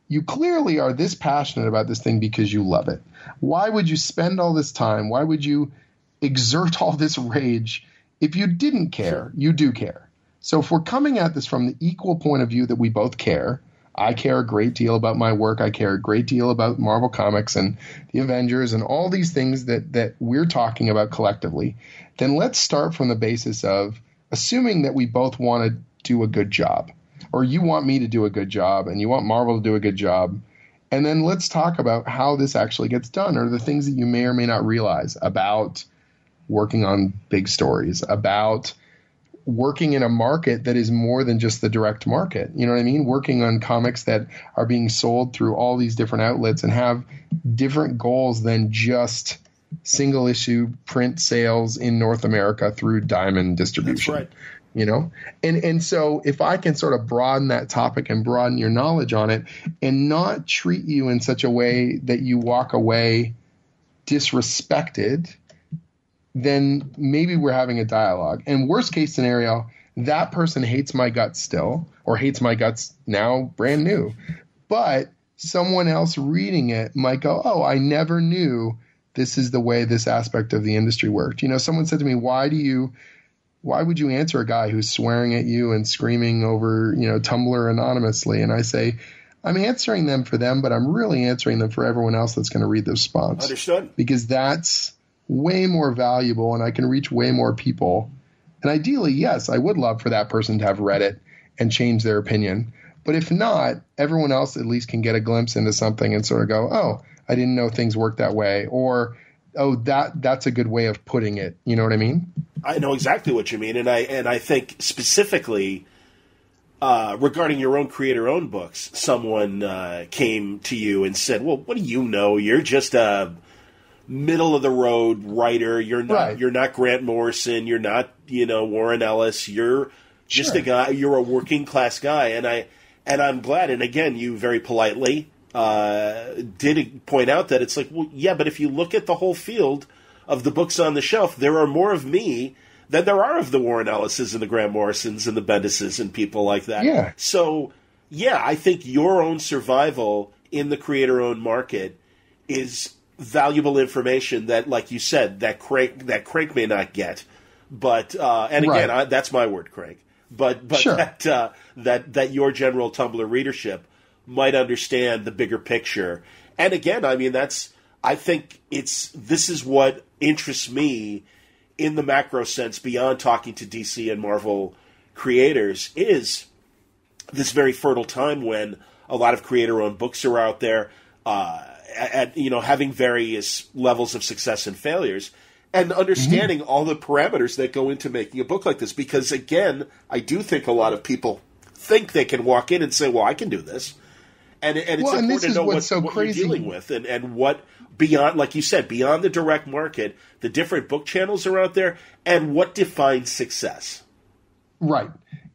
you clearly are this passionate about this thing because you love it. Why would you spend all this time? Why would you exert all this rage if you didn't care? You do care. So if we're coming at this from the equal point of view that we both care, I care a great deal about my work. I care a great deal about Marvel Comics and the Avengers and all these things that we're talking about collectively, then let's start from the basis of assuming that we both want to do a good job, or you want me to do a good job and you want Marvel to do a good job. And then let's talk about how this actually gets done, or the things that you may or may not realize about working on big stories, about working in a market that is more than just the direct market. You know what I mean? Working on comics that are being sold through all these different outlets and have different goals than just single issue print sales in North America through Diamond distribution. That's right. You know? And so if I can sort of broaden that topic and broaden your knowledge on it and not treat you in such a way that you walk away disrespected, then maybe we're having a dialogue. And worst case scenario, that person hates my guts still, or hates my guts now brand new. But someone else reading it might go, oh, I never knew this is the way this aspect of the industry worked. You know, someone said to me, why would you answer a guy who's swearing at you and screaming over, you know, Tumblr anonymously? And I say, I'm answering them for them, but I'm really answering them for everyone else that's going to read the response. Understood. Because that's way more valuable and I can reach way more people. And ideally, yes, I would love for that person to have read it and change their opinion. But if not, everyone else at least can get a glimpse into something and sort of go, oh, I didn't know things worked that way. Or, oh, that's a good way of putting it. You know what I mean? I know exactly what you mean. And I think specifically regarding your own creator-owned books, someone came to you and said, well, what do you know? You're just a middle of the road writer. You're not right. You're not Grant Morrison. You're not, you know, Warren Ellis. You're just a guy. You're a working class guy, and I'm glad. And again, you very politely did point out that it's like, well, yeah, but if you look at the whole field of the books on the shelf, there are more of me than there are of the Warren Ellises and the Grant Morrisons and the Bendises and people like that. Yeah. So, yeah, I think your own survival in the creator-owned market is valuable information that, like you said, that Craig may not get, but and again, right. That's my word, Craig. But sure. that your general Tumblr readership might understand the bigger picture. And again, I mean, I think this is what interests me in the macro sense beyond talking to DC and Marvel creators is this very fertile time when a lot of creator-owned books are out there. At you know, having various levels of success and failures, and understanding all the parameters that go into making a book like this. Because again, I do think a lot of people think they can walk in and say, "Well, I can do this," and it's important to know what you're dealing with, and what beyond, like you said, beyond the direct market, the different book channels are out there, and what defines success. Right,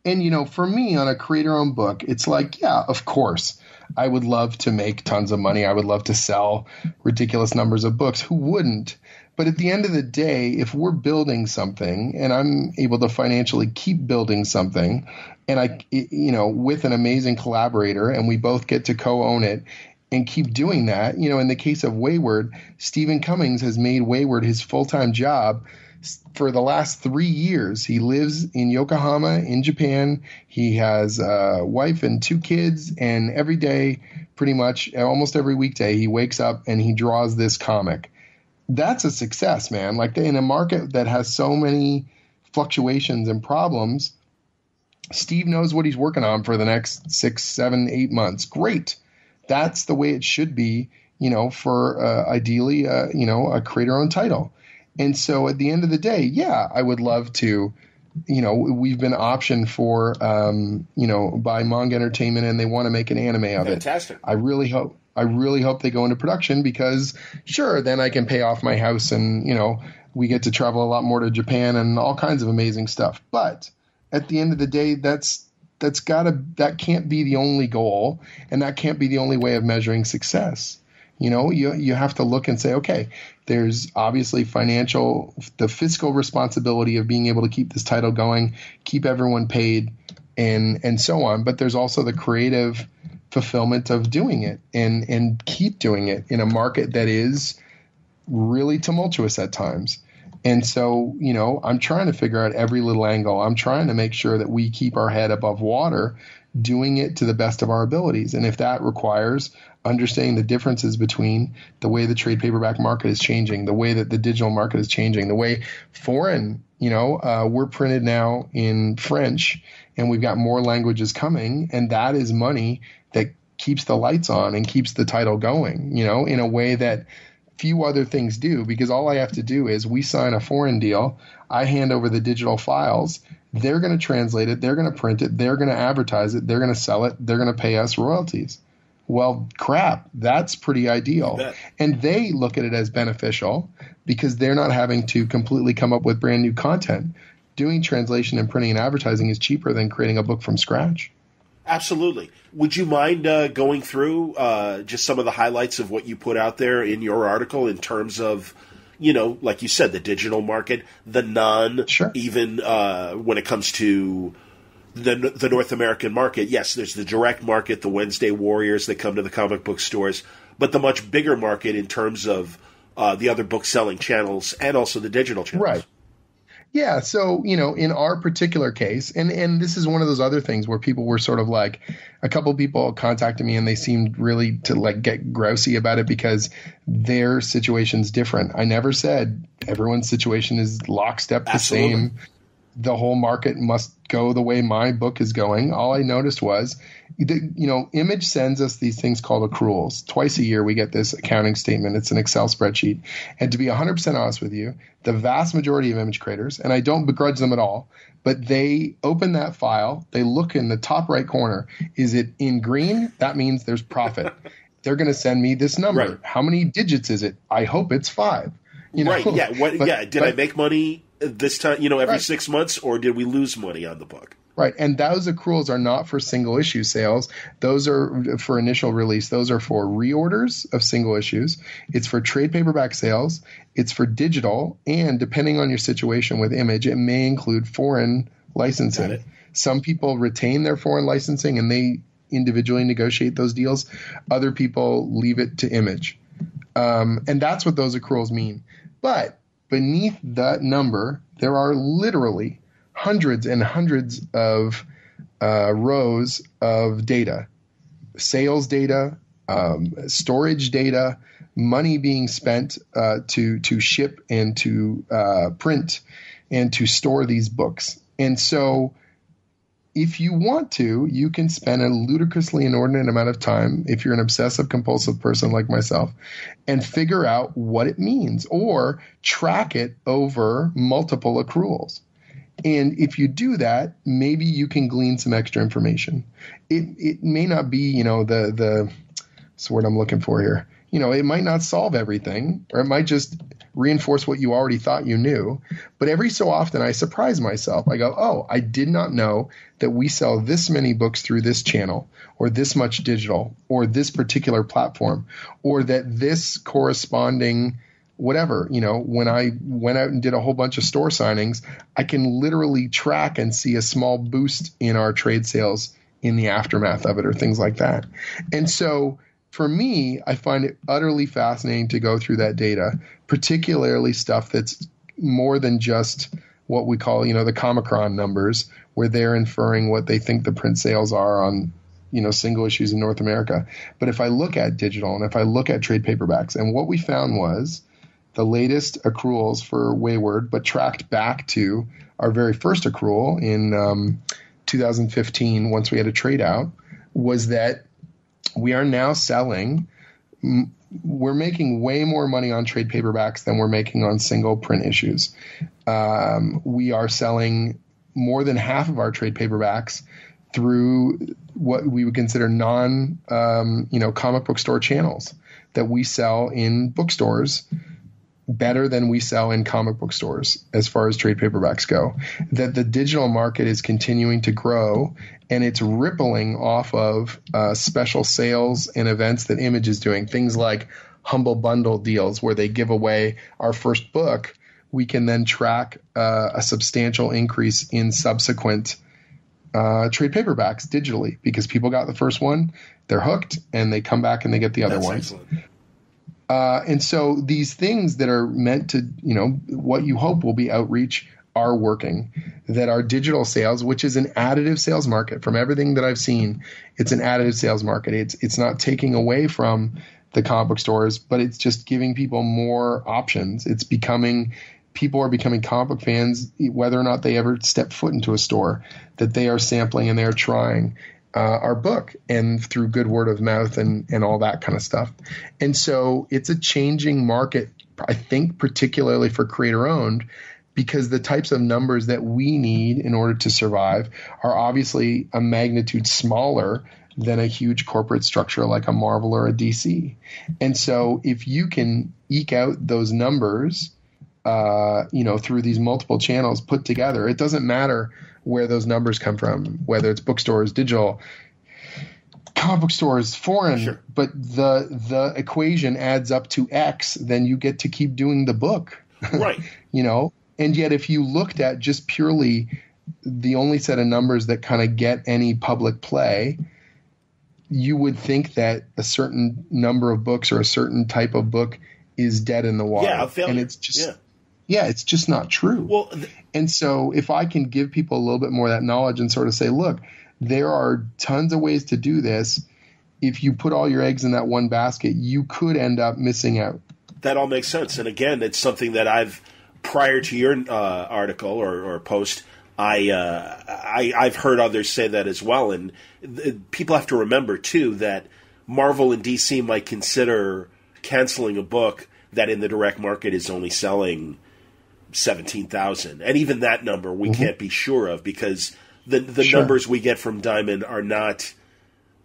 and you know, for me on a creator-owned book, it's like, yeah, of course. I would love to make tons of money. I would love to sell ridiculous numbers of books. Who wouldn't? But at the end of the day, if we're building something and I'm able to financially keep building something and you know, with an amazing collaborator and we both get to co-own it and keep doing that, you know, in the case of Wayward, Stephen Cummings has made Wayward his full-time job for the last 3 years. He lives in Yokohama in Japan. He has a wife and 2 kids, and every day, pretty much almost every weekday, he wakes up and he draws this comic. That's a success, man. Like, in a market that has so many fluctuations and problems, Steve knows what he's working on for the next 6, 7, 8 months. Great. That's the way it should be, you know, for ideally, you know, a creator-owned title. And so at the end of the day, yeah, I would love to, you know, we've been optioned for, you know, by Manga Entertainment, and they want to make an anime of it. Fantastic. I really hope they go into production because, sure, then I can pay off my house and, you know, we get to travel a lot more to Japan and all kinds of amazing stuff. But at the end of the day, that can't be the only goal, and that can't be the only way of measuring success. You know, you have to look and say, okay, there's obviously the fiscal responsibility of being able to keep this title going, keep everyone paid, and so on. But there's also the creative fulfillment of doing it and keep doing it in a market that is really tumultuous at times. And so, I'm trying to figure out every little angle. I'm trying to make sure that we keep our head above water, doing it to the best of our abilities. And if that requires understanding the differences between the way the trade paperback market is changing, the way that the digital market is changing, the way foreign, we're printed now in French and we've got more languages coming. And that is money that keeps the lights on and keeps the title going, in a way that few other things do, because all I have to do is we sign a foreign deal. I hand over the digital files. They're going to translate it. They're going to print it. They're going to advertise it. They're going to sell it. They're going to pay us royalties. Well, crap, that's pretty ideal. And they look at it as beneficial because they're not having to completely come up with brand new content. Doing translation and printing and advertising is cheaper than creating a book from scratch. Absolutely. Would you mind going through just some of the highlights of what you put out there in your article in terms of, like you said, the digital market, the Sure. even when it comes to the North American market? Yes, there's the direct market, the Wednesday warriors that come to the comic book stores, but the much bigger market in terms of the other book-selling channels and also the digital channels. Right. Yeah. So, in our particular case, and this is one of those other things where people were sort of like, a couple of people contacted me and they seemed really to get grousy about it because their situation's different. I never said everyone's situation is lockstep the Absolutely. same. The whole market must go the way my book is going. All I noticed was, Image sends us these things called accruals. Twice a year, we get this accounting statement. It's an Excel spreadsheet. And to be 100% honest with you, the vast majority of Image creators, and I don't begrudge them at all, but they open that file. They look in the top right corner. Is it in green? That means there's profit. They're going to send me this number. Right. How many digits is it? I hope it's 5. Right. Yeah. Did I make money this time, every Right. 6 months, or did we lose money on the book? Right. And those accruals are not for single issue sales. Those are for initial release. Those are for reorders of single issues. It's for trade paperback sales. It's for digital. And depending on your situation with Image, it may include foreign licensing. Some people retain their foreign licensing and they individually negotiate those deals. Other people leave it to Image. And that's what those accruals mean. But beneath that number, there are literally hundreds and hundreds of rows of data, sales data, storage data, money being spent to ship and to print and to store these books. And so if you want to, you can spend a ludicrously inordinate amount of time, if you're an obsessive compulsive person like myself, and figure out what it means or track it over multiple accruals. And if you do that, maybe you can glean some extra information. It may not be, what's the word I'm looking for here? It might not solve everything, or it might just reinforce what you already thought you knew. But every so often I surprise myself. I go, oh, I did not know that we sell this many books through this channel, or this much digital, or this particular platform, or that this corresponding whatever, when I went out and did a whole bunch of store signings, I can literally track and see a small boost in our trade sales in the aftermath of it or things like that. And so for me, I find it utterly fascinating to go through that data, particularly stuff that's more than just what we call, the Comicron numbers, where they're inferring what they think the print sales are on, single issues in North America. But if I look at digital and if I look at trade paperbacks, and what we found was the latest accruals for Wayward, but tracked back to our very first accrual in 2015, once we had a trade out, was that we are now selling we're making way more money on trade paperbacks than we're making on single print issues. We are selling more than half of our trade paperbacks through what we would consider comic book store channels that we sell in bookstores better than we sell in comic book stores as far as trade paperbacks go. That the digital market is continuing to grow, and it's rippling off of special sales and events that Image is doing. Things like Humble Bundle deals where they give away our first book. We can then track a substantial increase in subsequent trade paperbacks digitally because people got the first one, they're hooked, and they come back and they get the other ones. Excellent. And so these things that are meant to, what you hope will be outreach are working. That our digital sales, which is an additive sales market from everything that I've seen, it's an additive sales market. It's not taking away from the comic book stores, but it's just giving people more options. People are becoming comic book fans, whether or not they ever step foot into a store, that they are sampling and they are trying our book, and through good word of mouth and all that kind of stuff. And so it's a changing market, I think, particularly for creator owned, because the types of numbers that we need in order to survive are obviously a magnitude smaller than a huge corporate structure like a Marvel or a DC. And so if you can eke out those numbers, through these multiple channels put together, it doesn't matter where those numbers come from, whether it's bookstores, digital, comic book stores, foreign, sure. But the equation adds up to X, then you get to keep doing the book. Right. And yet if you looked at just purely the only set of numbers that kind of get any public play, you would think that a certain number of books or a certain type of book is dead in the water. Yeah, a failure. And it's just it's just not true. Well, and so if I can give people a little bit more of that knowledge and sort of say, look, there are tons of ways to do this. If you put all your eggs in that one basket, you could end up missing out. That all makes sense. And again, it's something that I've, prior to your article or post, I've heard others say that as well. And people have to remember, too, that Marvel and DC might consider canceling a book that in the direct market is only selling 17,000. And even that number we can't be sure of, because the Sure. numbers we get from Diamond are not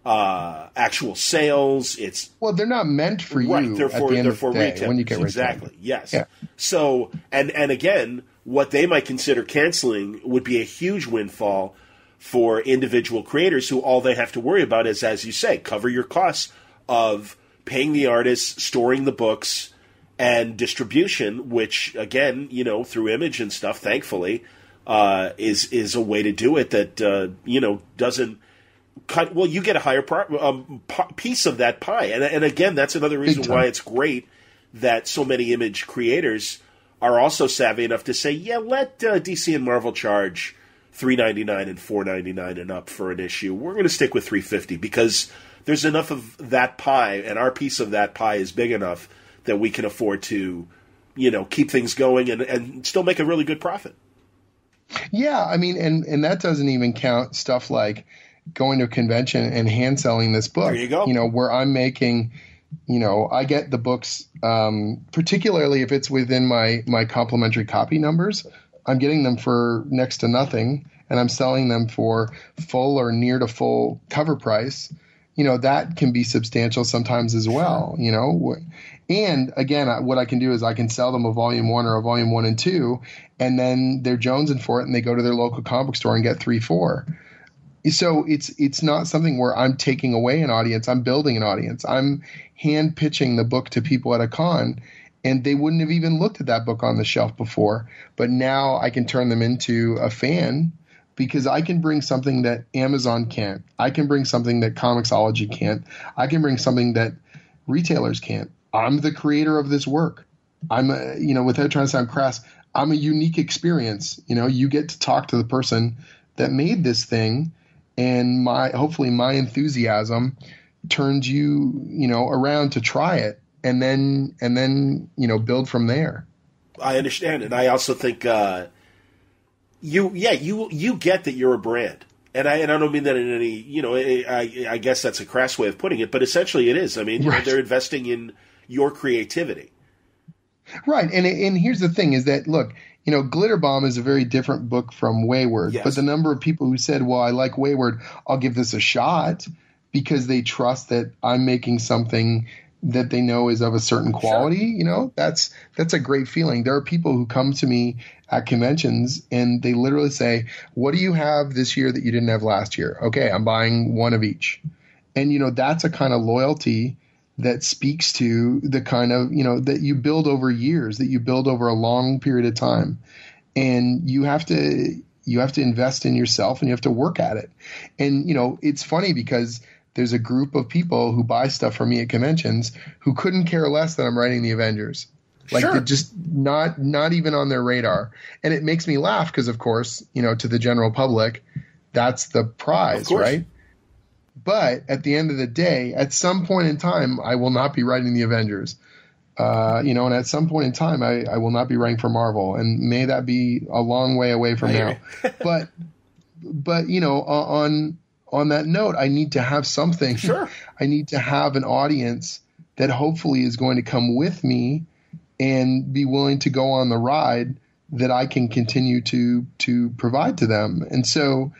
actual sales. They're not meant for you right, they're for, at the end they're of for the day, retail. when you get exactly. retail. Yes. Yeah. So and again, what they might consider canceling would be a huge windfall for individual creators who all they have to worry about is, as you say, cover your costs of paying the artists, storing the books, and distribution, which, again, through Image and stuff, thankfully, is a way to do it that, doesn't cut. Well, you get a higher piece of that pie. And again, that's another reason why it's great that so many Image creators are also savvy enough to say, let DC and Marvel charge $3.99 and $4.99 and up for an issue. We're going to stick with $3.50 because there's enough of that pie, and our piece of that pie is big enough that we can afford to, keep things going and still make a really good profit. Yeah, I mean, and that doesn't even count stuff like going to a convention and hand selling this book. There you go. Where I'm making, I get the books, particularly if it's within my complimentary copy numbers, I'm getting them for next to nothing, and I'm selling them for full or near to full cover price. That can be substantial sometimes as well, And again, what I can do is I can sell them a volume 1 or a volume 1 and 2, and then they're jonesing for it and they go to their local comic book store and get 3, 4. So it's not something where I'm taking away an audience. I'm building an audience. I'm hand pitching the book to people at a con, and they wouldn't have even looked at that book on the shelf before. But now I can turn them into a fan because I can bring something that Amazon can't. I can bring something that Comixology can't. I can bring something that retailers can't. I'm the creator of this work. I'm, without trying to sound crass, I'm a unique experience. You get to talk to the person that made this thing, and hopefully my enthusiasm turns you, around to try it, and then build from there. I understand, and I also think you get that you're a brand. And I don't mean that in any, I guess that's a crass way of putting it, but essentially it is. I mean, right. They're investing in your creativity. Right. And here's the thing is that, look, Glitterbomb is a very different book from Wayward, yes. But the number of people who said, well, I like Wayward, I'll give this a shot because they trust that I'm making something that they know is of a certain quality, sure. That's a great feeling. There are people who come to me at conventions and they literally say, what do you have this year that you didn't have last year? Okay, I'm buying one of each. And, that's a kind of loyalty that speaks to the kind of, that you build over years, that you build over a long period of time. And you have to, you have to invest in yourself and you have to work at it. And, it's funny because there's a group of people who buy stuff from me at conventions who couldn't care less that I'm writing the Avengers. Like, sure. They're just not even on their radar. And it makes me laugh because, of course, to the general public, that's the prize, right? But at the end of the day, at some point in time, I will not be writing the Avengers. And at some point in time, I will not be writing for Marvel. And may that be a long way away from now. But on that note, I need to have something. Sure. I need to have an audience that hopefully is going to come with me and be willing to go on the ride that I can continue to provide to them. And so,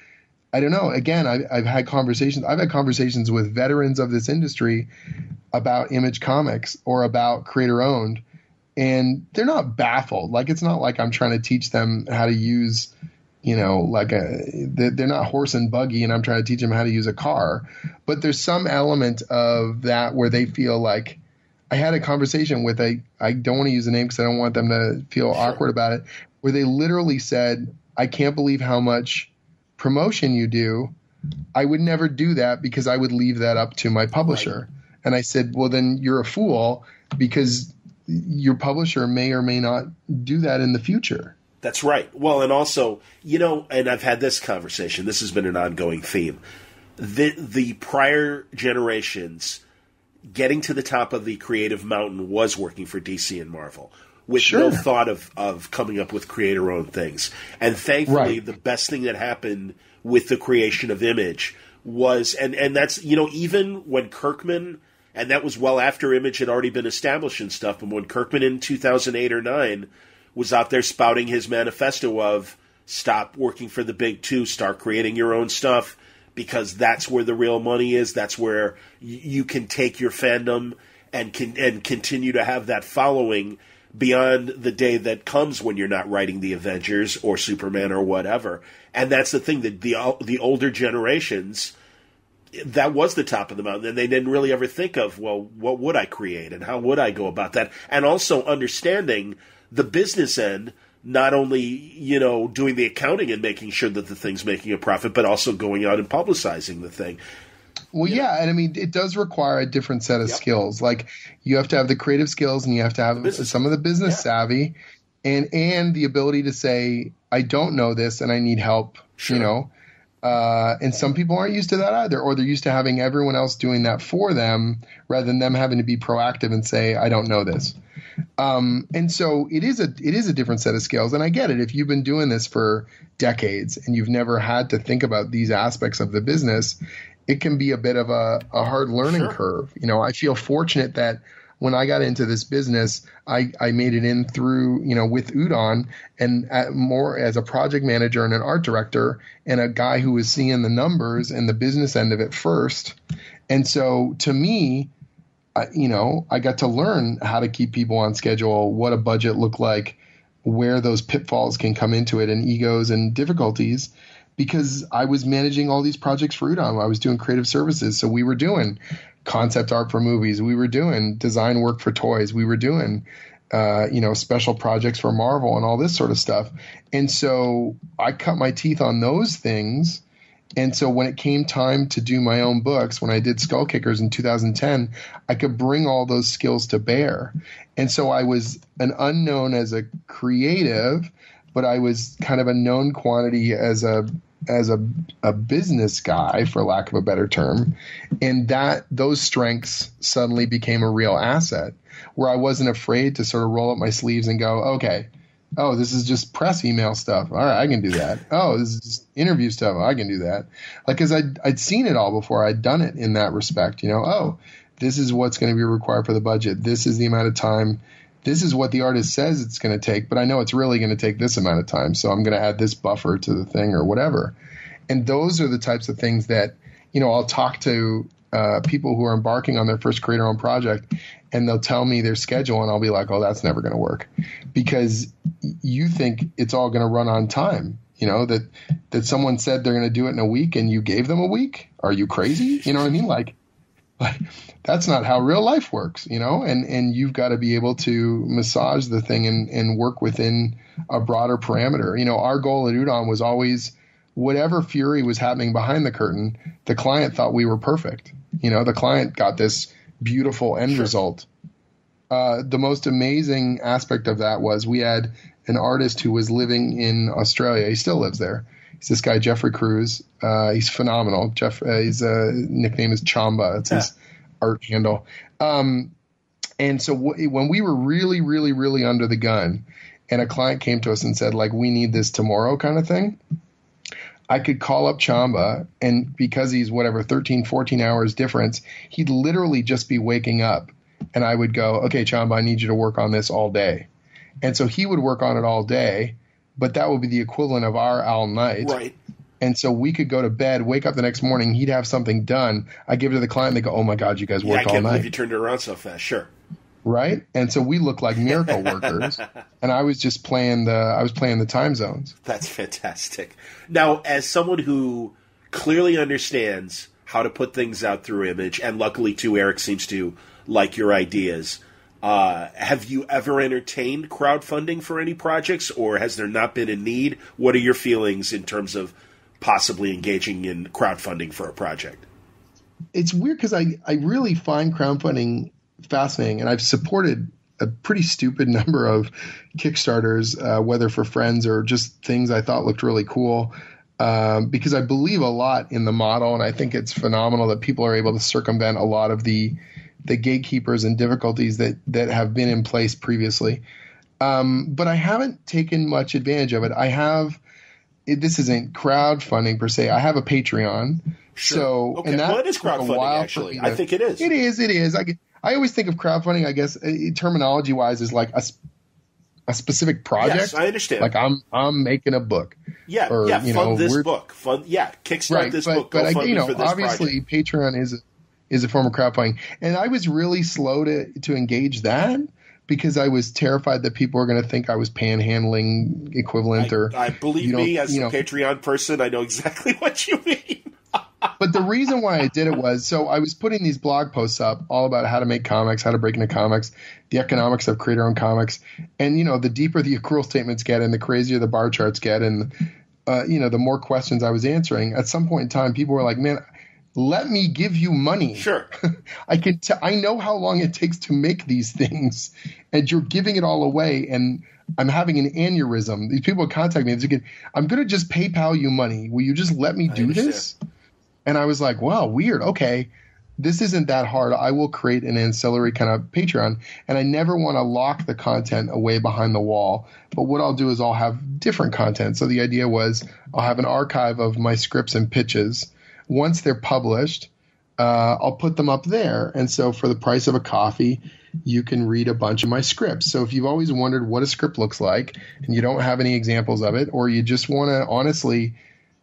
I don't know. Again, I've had conversations. I've had conversations with veterans of this industry about Image Comics or about creator owned, and they're not baffled. Like, it's not like I'm trying to teach them how to use, they're not horse and buggy and I'm trying to teach them how to use a car. But there's some element of that where they feel like, I had a conversation with I don't want to use the name because I don't want them to feel awkward about it, where they literally said, I can't believe how much promotion you do. I would never do that because I would leave that up to my publisher. Right. And I said, well, then you're a fool because your publisher may or may not do that in the future. That's right. Well, and also, and I've had this conversation. This has been an ongoing theme. The prior generations getting to the top of the creative mountain was working for DC and Marvel with no thought of coming up with creator-owned things. And thankfully, the best thing that happened with the creation of Image was, and that's, even when Kirkman, and that was well after Image had already been established and stuff, but when Kirkman in 2008 or 9 was out there spouting his manifesto of stop working for the big two, start creating your own stuff, because that's where the real money is. That's where you can take your fandom and continue to have that following beyond the day that comes when you're not writing the Avengers or Superman or whatever. And that's the thing, that the older generations, that was the top of the mountain, and they didn't really ever think of, well, what would I create and how would I go about that? And also understanding the business end, not only, doing the accounting and making sure that the thing's making a profit, but also going out and publicizing the thing. Well, yeah, and I mean, it does require a different set of skills. Like, you have to have the creative skills and you have to have some of the business savvy and the ability to say, I don't know this and I need help, and some people aren't used to that either, or they're used to having everyone else doing that for them rather than them having to be proactive and say, I don't know this. And so it is a different set of skills. And I get it. If you've been doing this for decades and you've never had to think about these aspects of the business, it can be a bit of a hard learning curve. I feel fortunate that when I got into this business, I made it in through, with Udon and more as a project manager and an art director and a guy who was seeing the numbers and the business end of it first. And so to me, I got to learn how to keep people on schedule, what a budget looked like, where those pitfalls can come into it and egos and difficulties, because I was managing all these projects for Udon. I was doing creative services. So we were doing concept art for movies. We were doing design work for toys. We were doing, special projects for Marvel and all this sort of stuff. And so I cut my teeth on those things. And so when it came time to do my own books, when I did Skull Kickers in 2010, I could bring all those skills to bear. And so I was an unknown as a creative, but I was kind of a known quantity as a business guy, for lack of a better term. And those strengths suddenly became a real asset, where I wasn't afraid to sort of roll up my sleeves and go, okay, oh, this is just press email stuff. All right, I can do that. Oh, this is just interview stuff. I can do that. Like, because I'd seen it all before. I'd done it in that respect. Oh, this is what's going to be required for the budget. This is the amount of time. This is what the artist says it's going to take, but I know it's really going to take this amount of time. So I'm going to add this buffer to the thing or whatever. And those are the types of things that, I'll talk to people who are embarking on their first creator-owned project, and they'll tell me their schedule, and I'll be like, oh, that's never going to work, because you think it's all going to run on time. That someone said they're going to do it in a week and you gave them a week. Are you crazy? You know what I mean? Like, But that's not how real life works, and you've got to be able to massage the thing and work within a broader parameter. Our goal at Udon was always whatever fury was happening behind the curtain, the client thought we were perfect. The client got this beautiful end result. The most amazing aspect of that was we had an artist who was living in Australia. He still lives there. He's this guy, Jeffrey Cruz. He's phenomenal. His nickname is Chamba. It's his art handle. And so when we were really, really, really under the gun and a client came to us and said, like, we need this tomorrow kind of thing, I could call up Chamba, and because he's 13, 14 hours difference, he'd literally just be waking up. And I would go, okay, Chamba, I need you to work on this all day. And so he would work on it all day, but that would be the equivalent of our all night. Right. And so we could go to bed, wake up the next morning, he'd have something done. I give it to the client, they go, oh my God, you guys worked all night. I can't believe you turned it around so fast. Sure. Right? And so we look like miracle workers. And I was just playing the time zones. That's fantastic. Now, as someone who clearly understands how to put things out through image, and luckily too, Eric seems to like your ideas, have you ever entertained crowdfunding for any projects, or has there not been a need? What are your feelings in terms of possibly engaging in crowdfunding for a project? It's weird because I really find crowdfunding fascinating, and I've supported a pretty stupid number of Kickstarters, whether for friends or just things I thought looked really cool, because I believe a lot in the model, and I think it's phenomenal that people are able to circumvent a lot of the gatekeepers and difficulties that have been in place previously. But I haven't taken much advantage of it. This isn't crowdfunding per se. I have a Patreon. Sure. So, okay. And that well, it is crowdfunding, actually. I think it is. It is. I always think of crowdfunding, I guess, terminology-wise, as like a specific project. Yes, I understand. Like I'm making a book. Yeah, fund this book. Kickstart this book. Go fund me for this obviously, project. Patreon is a form of crowdfunding, and I was really slow to engage that because I was terrified that people were going to think I was panhandling equivalent. I believe me, as a Patreon person, I know exactly what you mean. But the reason why I did it was, so I was putting these blog posts up all about how to make comics, how to break into comics, the economics of creator-owned comics. And, the deeper the accrual statements get and the crazier the bar charts get and, the more questions I was answering, at some point in time, people were like, man, let me give you money. Sure. I know how long it takes to make these things, and you're giving it all away, and I'm having an aneurysm. These people contact me and say, I'm going to just PayPal you money. Will you just let me do this? And I was like, wow, weird. Okay, this isn't that hard. I will create an ancillary kind of Patreon. And I never want to lock the content away behind the wall. But what I'll do is I'll have different content. So the idea was I'll have an archive of my scripts and pitches. Once they're published, I'll put them up there. And so for the price of a coffee, you can read a bunch of my scripts. So if you've always wondered what a script looks like and you don't have any examples of it, or you just want to honestly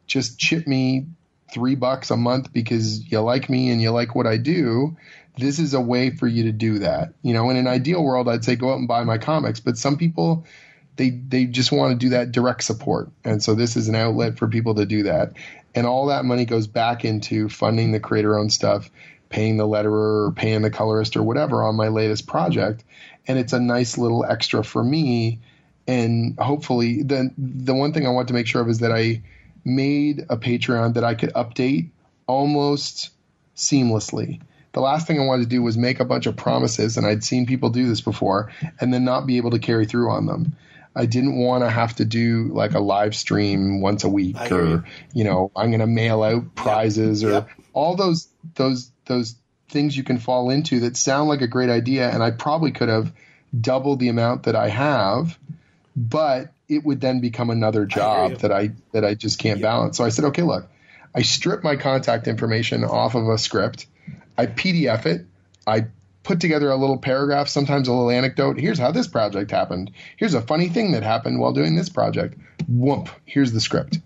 just chip me $3 a month because you like me and you like what I do, this is a way for you to do that. In an ideal world, I'd say go out and buy my comics, but some people, they just want to do that direct support. And so this is an outlet for people to do that. And all that money goes back into funding the creator-owned stuff, paying the letterer or paying the colorist or whatever on my latest project. And it's a nice little extra for me. And hopefully the one thing I want to make sure of is that I made a Patreon that I could update almost seamlessly. The last thing I wanted to do was make a bunch of promises, and I'd seen people do this before, and then not be able to carry through on them. I didn't want to have to do like a live stream once a week, or I'm going to mail out prizes or all those things you can fall into that sound like a great idea, and I probably could have doubled the amount that I have, but it would then become another job that I just can't balance. So I said, okay, look, I strip my contact information off of a script. I PDF it. I put together a little paragraph, sometimes a little anecdote. Here's how this project happened. Here's a funny thing that happened while doing this project. Whoop, here's the script.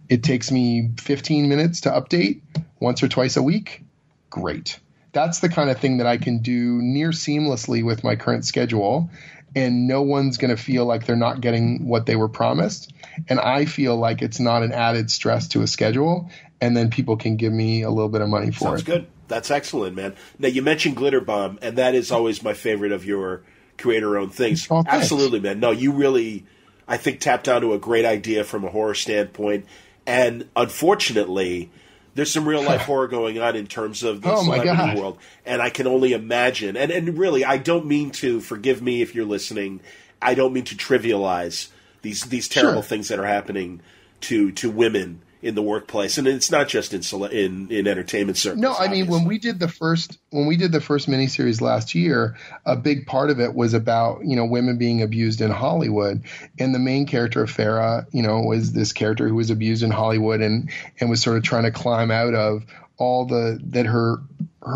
It takes me 15 minutes to update once or twice a week. Great. That's the kind of thing that I can do near seamlessly with my current schedule. And no one's going to feel like they're not getting what they were promised. And I feel like it's not an added stress to a schedule. And then people can give me a little bit of money for it. Sounds good. That's excellent, man. Now, you mentioned Glitterbomb, and that is always my favorite of your creator-owned things. Oh, absolutely, man. No, you really, I think, tapped onto a great idea from a horror standpoint. And unfortunately, there's some real-life horror going on in terms of the celebrity world. And I can only imagine. And really, I don't mean to, forgive me if you're listening, I don't mean to trivialize these terrible things that are happening to women in the workplace, and it's not just in entertainment circles. No, I mean, when we did the first miniseries last year, a big part of it was about women being abused in Hollywood, and the main character of Farah, was this character who was abused in Hollywood and was sort of trying to climb out of all that her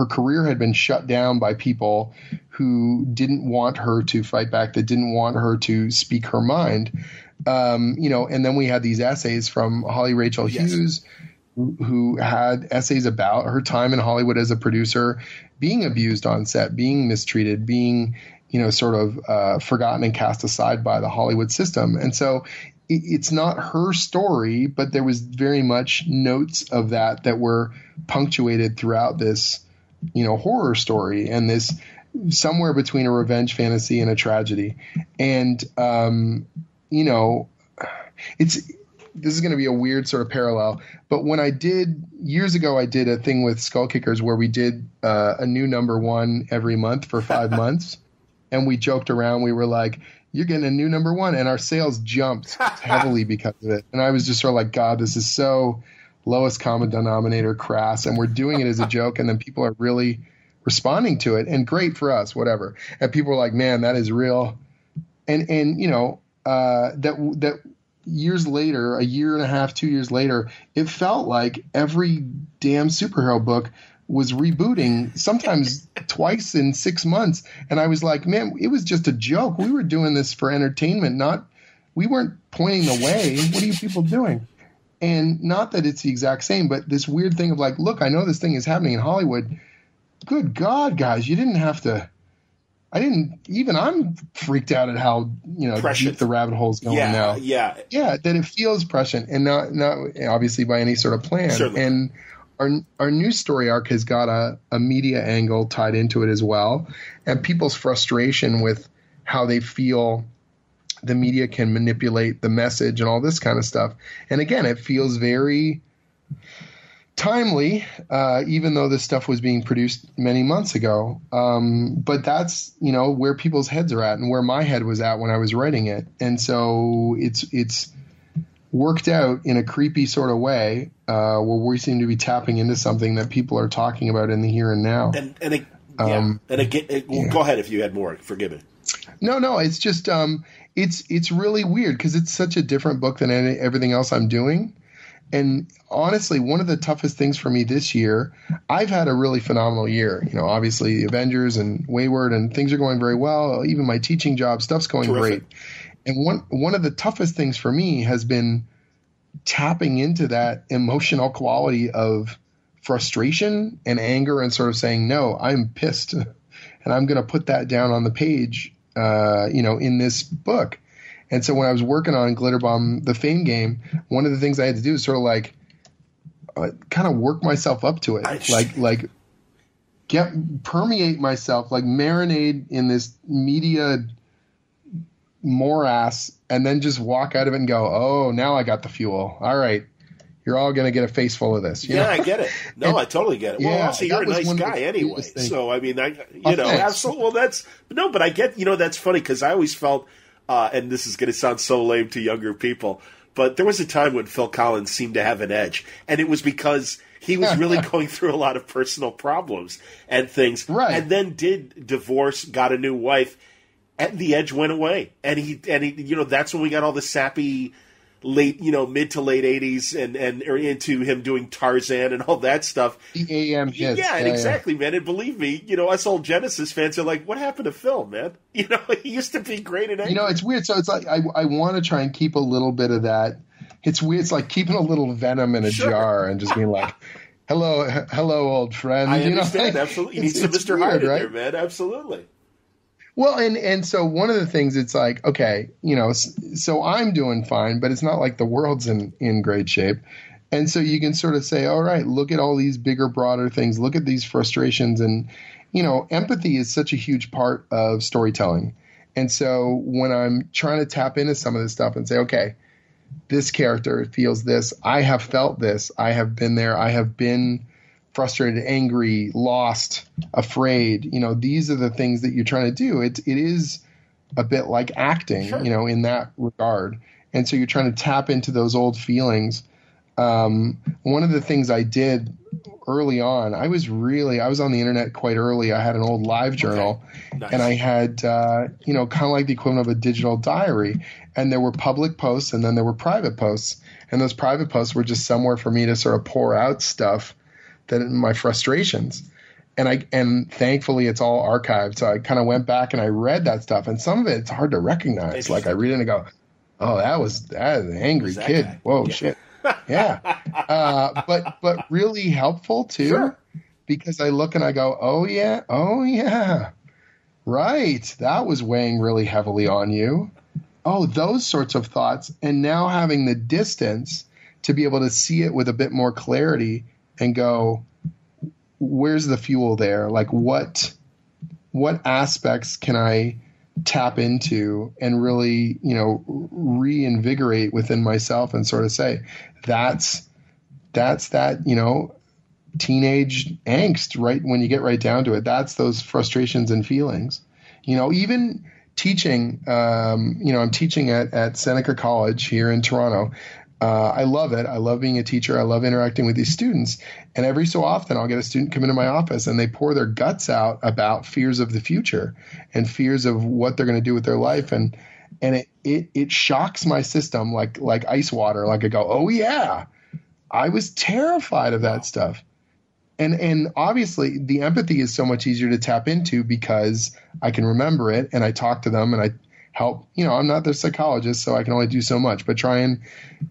career had been shut down by people who didn't want her to fight back, that didn't want her to speak her mind. And then we had these essays from Holly Rachel Hughes, who had essays about her time in Hollywood as a producer, being abused on set, being mistreated, being, sort of forgotten and cast aside by the Hollywood system. And so it's not her story, but there was very much notes of that were punctuated throughout this, horror story, and this somewhere between a revenge fantasy and a tragedy. And, this is going to be a weird sort of parallel, but when years ago, I did a thing with Skull Kickers where we did a new #1 every month for 5 months. And we joked around. We were like, you're getting a new #1. And our sales jumped heavily because of it. And I was just sort of like, God, this is so lowest common denominator crass. And we're doing it as a joke. And then people are really responding to it. And great for us, whatever. And people were like, man, that is real. And that years later, a year and a half, 2 years later, it felt like every damn superhero book was rebooting, sometimes twice in 6 months. And I was like, man, it was just a joke. We were doing this for entertainment, we weren't pointing the way. What are you people doing? And not that it's the exact same, but this weird thing of like, look, I know this thing is happening in Hollywood. Good God, guys, you didn't have to. I'm freaked out at how, deep the rabbit hole's going now. Yeah. Yeah, that it feels prescient and not obviously by any sort of plan. Certainly. And our new story arc has got a media angle tied into it as well. And people's frustration with how they feel the media can manipulate the message and all this kind of stuff. And again, it feels very timely, even though this stuff was being produced many months ago. But that's, where people's heads are at and where my head was at when I was writing it. And so it's worked out in a creepy sort of way, where we seem to be tapping into something that people are talking about in the here and now. Go ahead if you had more. Forgive me. No, it's just, it's really weird because it's such a different book than everything else I'm doing. And honestly, one of the toughest things for me this year, I've had a really phenomenal year. Obviously Avengers and Wayward and things are going very well. Even my teaching job, stuff's going great. And one of the toughest things for me has been tapping into that emotional quality of frustration and anger and sort of saying, no, I'm pissed and I'm going to put that down on the page, in this book. And so when I was working on Glitterbomb, the Fame game, one of the things I had to do is sort of like kind of work myself up to it, like permeate myself, like marinate in this media morass, and then just walk out of it and go, oh, now I got the fuel. All right, you're all going to get a face full of this. I get it. No, I totally get it. Well, also, you're a nice guy anyway. So, I mean, absolutely. Well, but I get, that's funny because I always felt, and this is going to sound so lame to younger people, but there was a time when Phil Collins seemed to have an edge, and it was because he was really going through a lot of personal problems and things, right? And then did divorce, got a new wife, and the edge went away, and he, that's when we got all the sappy late, mid to late 80s and into him doing Tarzan and all that stuff. The AM hits. Yeah, exactly, man. And believe me, us old Genesis fans are like, what happened to Phil, man? He used to be great in angry. It's weird. So it's like I want to try and keep a little bit of that. It's weird. It's like keeping a little venom in a jar and just being like, hello, old friend. I understand, absolutely. You need some Mr. Hyde in there, man. Absolutely. Well, and so one of the things, it's like, okay, so I'm doing fine, but it's not like the world's in great shape. And so you can sort of say, all right, look at all these bigger, broader things. Look at these frustrations. And, empathy is such a huge part of storytelling. And so when I'm trying to tap into some of this stuff and say, okay, this character feels this, I have felt this, I have been there, I have been frustrated, angry, lost, afraid, these are the things that you're trying to do. It is a bit like acting, sure. In that regard. And so you're trying to tap into those old feelings. One of the things I did early on, I was on the internet quite early. I had an old live journal, nice. And I had, kind of like the equivalent of a digital diary. And there were public posts and then there were private posts. And those private posts were just somewhere for me to sort of pour out stuff, my frustrations. And thankfully it's all archived. So I kind of went back and I read that stuff, and some of it's hard to recognize. Like I read it and I go, oh, that was an angry kid. Guy? Whoa, shit. Yeah. But really helpful too, sure. Because I look and I go, oh yeah. Right. That was weighing really heavily on you. Oh, those sorts of thoughts. And now having the distance to be able to see it with a bit more clarity and go, where's the fuel there? Like what aspects can I tap into and really, reinvigorate within myself and sort of say, that's that, teenage angst, right? When you get right down to it, that's those frustrations and feelings, even teaching, I'm teaching at Seneca College here in Toronto. I love it. I love being a teacher. I love interacting with these students. And every so often I'll get a student come into my office and they pour their guts out about fears of the future and fears of what they're going to do with their life. And it shocks my system like ice water. Like I go, oh yeah, I was terrified of that stuff. And obviously the empathy is so much easier to tap into because I can remember it and I talk to them and I help, I'm not their psychologist, so I can only do so much, but try and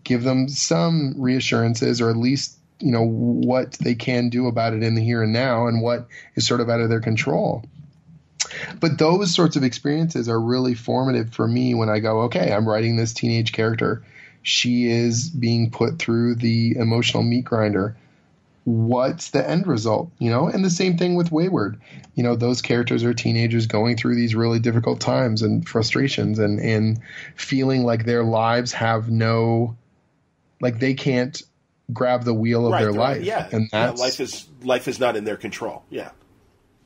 give them some reassurances or at least, what they can do about it in the here and now and what is sort of out of their control. But those sorts of experiences are really formative for me when I go, okay, I'm writing this teenage character. She is being put through the emotional meat grinder. What's the end result? And the same thing with Wayward. Those characters are teenagers going through these really difficult times and frustrations and feeling like their lives have they can't grab the wheel of their life. Yeah. And life is not in their control. Yeah.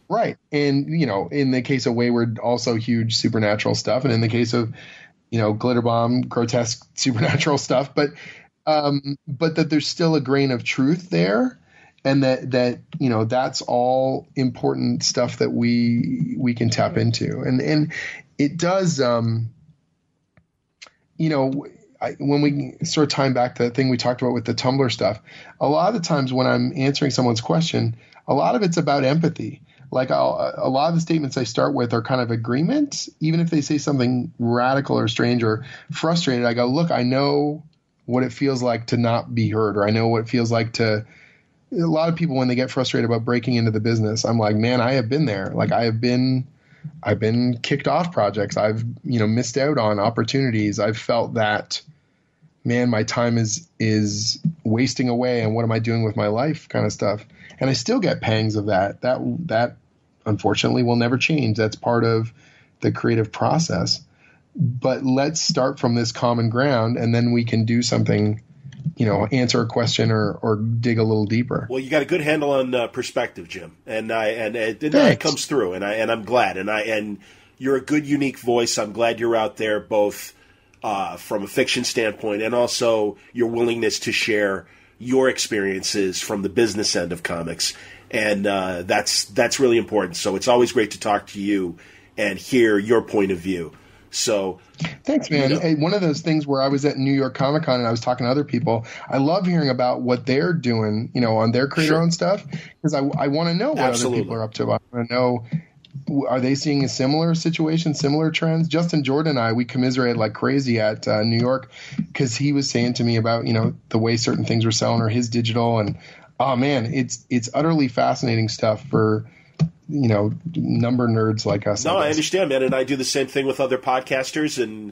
Right. And, in the case of Wayward, also huge supernatural stuff. And in the case of, Glitterbomb, grotesque supernatural stuff, but that there's still a grain of truth there. And that that's all important stuff that we can tap into. And it does, when we sort of time back to that thing we talked about with the Tumblr stuff, a lot of the times when I'm answering someone's question, a lot of it's about empathy. Like a lot of the statements I start with are kind of agreement. Even if they say something radical or strange or frustrated, I go, look, I know what it feels like to not be heard, or I know what it feels like to – a lot of people, when they get frustrated about breaking into the business, I'm like, man, I have been there. Like I've been kicked off projects. I've, missed out on opportunities. I've felt that, man, my time is wasting away. And what am I doing with my life kind of stuff? And I still get pangs of that. That unfortunately will never change. That's part of the creative process. But let's start from this common ground and then we can do something, answer a question or dig a little deeper. Well, you got a good handle on perspective, Jim, and it comes through, and I'm glad, and you're a good, unique voice. I'm glad you're out there, both from a fiction standpoint and also your willingness to share your experiences from the business end of comics, and that's really important. So it's always great to talk to you and hear your point of view. So thanks, man. Hey, one of those things where I was at New York Comic Con and I was talking to other people, I love hearing about what they're doing, on their creator-owned stuff, because I want to know what other people are up to. I want to know, are they seeing a similar situation, similar trends? Justin Jordan and I, we commiserated like crazy at New York because he was saying to me about, the way certain things were selling or his digital. And, oh, man, it's utterly fascinating stuff for – number nerds like us. No, I understand, man, and I do the same thing with other podcasters, and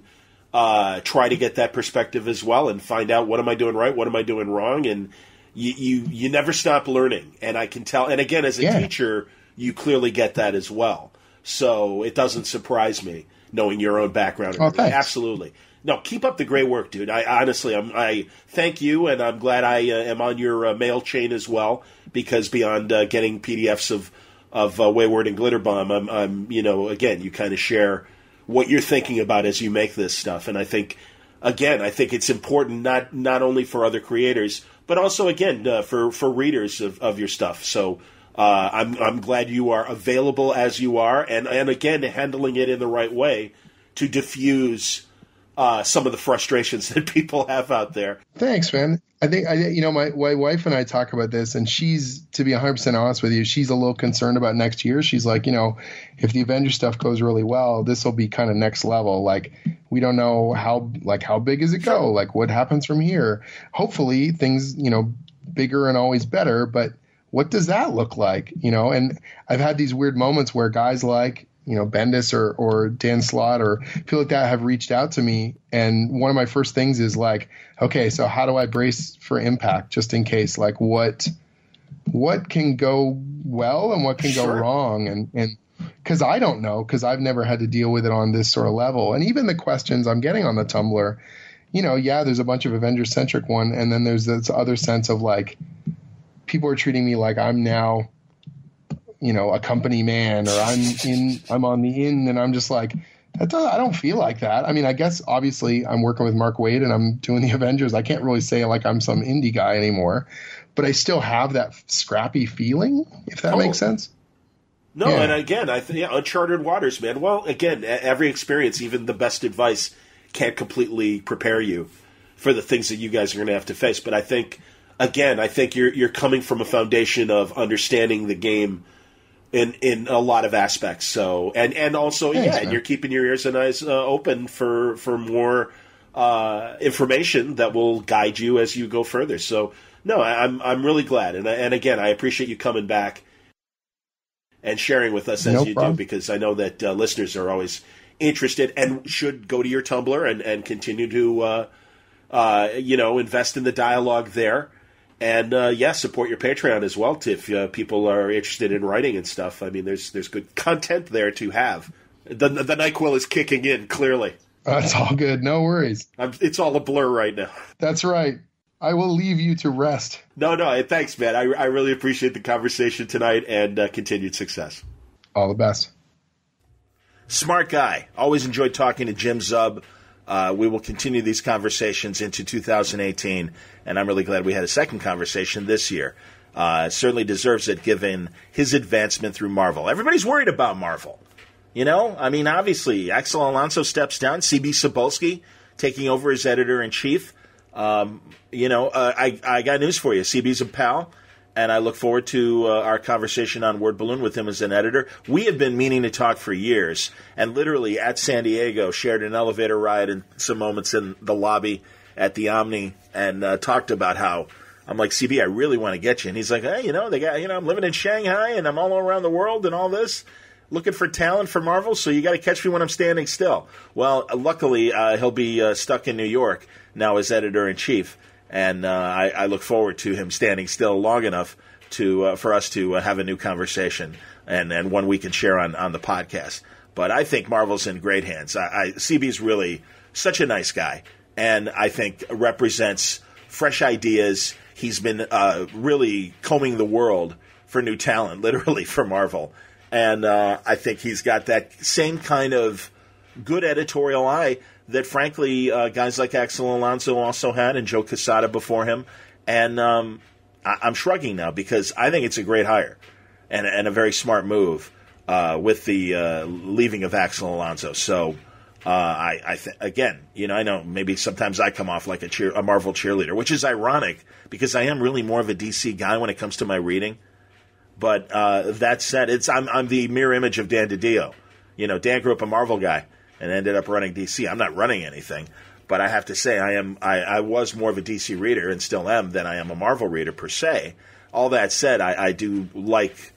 try to get that perspective as well and find out, what am I doing right, what am I doing wrong, and you never stop learning. And I can tell, and again, as a teacher, you clearly get that as well. So it doesn't surprise me knowing your own background. Oh, thanks. Absolutely. No, keep up the great work, dude. I thank you, and I'm glad I am on your mail chain as well, because beyond getting PDFs of Wayward and Glitterbomb, I'm again, you kind of share what you're thinking about as you make this stuff. And I think it's important not only for other creators, but also, again, for readers of your stuff. So I'm glad you are available as you are, and again, handling it in the right way to diffuse some of the frustrations that people have out there. Thanks, man. I think my wife and I talk about this, and she's, to be 100% honest with you, she's a little concerned about next year. She's like, if the Avengers stuff goes really well, this will be kind of next level. Like, we don't know how big does it go? Like, what happens from here? Hopefully things, bigger and always better, but what does that look like? And I've had these weird moments where guys like, Bendis or Dan Slott or people like that have reached out to me. And one of my first things is like, okay, so how do I brace for impact just in case? Like, what can go well and what can go wrong? And because I don't know, because I've never had to deal with it on this sort of level. And even the questions I'm getting on the Tumblr, there's a bunch of Avengers-centric one. And then there's this other sense of like, people are treating me like I'm now, a company man, or I'm on the in, and I'm just like, I don't feel like that. I mean, I guess obviously I'm working with Mark Waid and I'm doing the Avengers. I can't really say like I'm some indie guy anymore, but I still have that scrappy feeling, if that makes sense. No, and again, I think uncharted waters, man. Well, again, every experience, even the best advice, can't completely prepare you for the things that you guys are going to have to face. But I think you're coming from a foundation of understanding the game in a lot of aspects. So and also Thanks, and you're keeping your ears and eyes open for more information that will guide you as you go further. So no, I'm really glad, and again, I appreciate you coming back and sharing with us as you do, because I know that listeners are always interested and should go to your Tumblr and continue to invest in the dialogue there. And support your Patreon as well if people are interested in writing and stuff. I mean, there's good content there to have. The NyQuil is kicking in, clearly. That's all good. No worries. It's all a blur right now. That's right. I will leave you to rest. No, thanks, man. I really appreciate the conversation tonight, and continued success. All the best. Smart guy. Always enjoyed talking to Jim Zub. We will continue these conversations into 2018, and I'm really glad we had a second conversation this year. Certainly deserves it, given his advancement through Marvel. Everybody's worried about Marvel. I mean, obviously, Axel Alonso steps down, C.B. Cebulski taking over as editor-in-chief. I got news for you. CB's a pal, and I look forward to our conversation on Word Balloon with him as an editor. We have been meaning to talk for years, and literally at San Diego shared an elevator ride and some moments in the lobby at the Omni, and talked about how I'm like, CB, I really want to get you. And he's like, hey, I'm living in Shanghai and I'm all around the world and all this, looking for talent for Marvel, so you got to catch me when I'm standing still. Well, luckily, he'll be stuck in New York now as editor-in-chief, and I look forward to him standing still long enough for us to have a new conversation and one we can share on the podcast. But I think Marvel's in great hands. CB's really such a nice guy, and I think represents fresh ideas. He's been really combing the world for new talent, literally, for Marvel. And I think he's got that same kind of good editorial eye that, frankly, guys like Axel Alonso also had, and Joe Quesada before him. And I'm shrugging now because I think it's a great hire and a very smart move with the leaving of Axel Alonso. So again, I know maybe sometimes I come off like a Marvel cheerleader, which is ironic because I am really more of a DC guy when it comes to my reading. But that said, I'm the mirror image of Dan DiDio. Dan grew up a Marvel guy and ended up running DC. I'm not running anything, but I have to say I was more of a DC reader and still am than I am a Marvel reader per se. All that said, I do like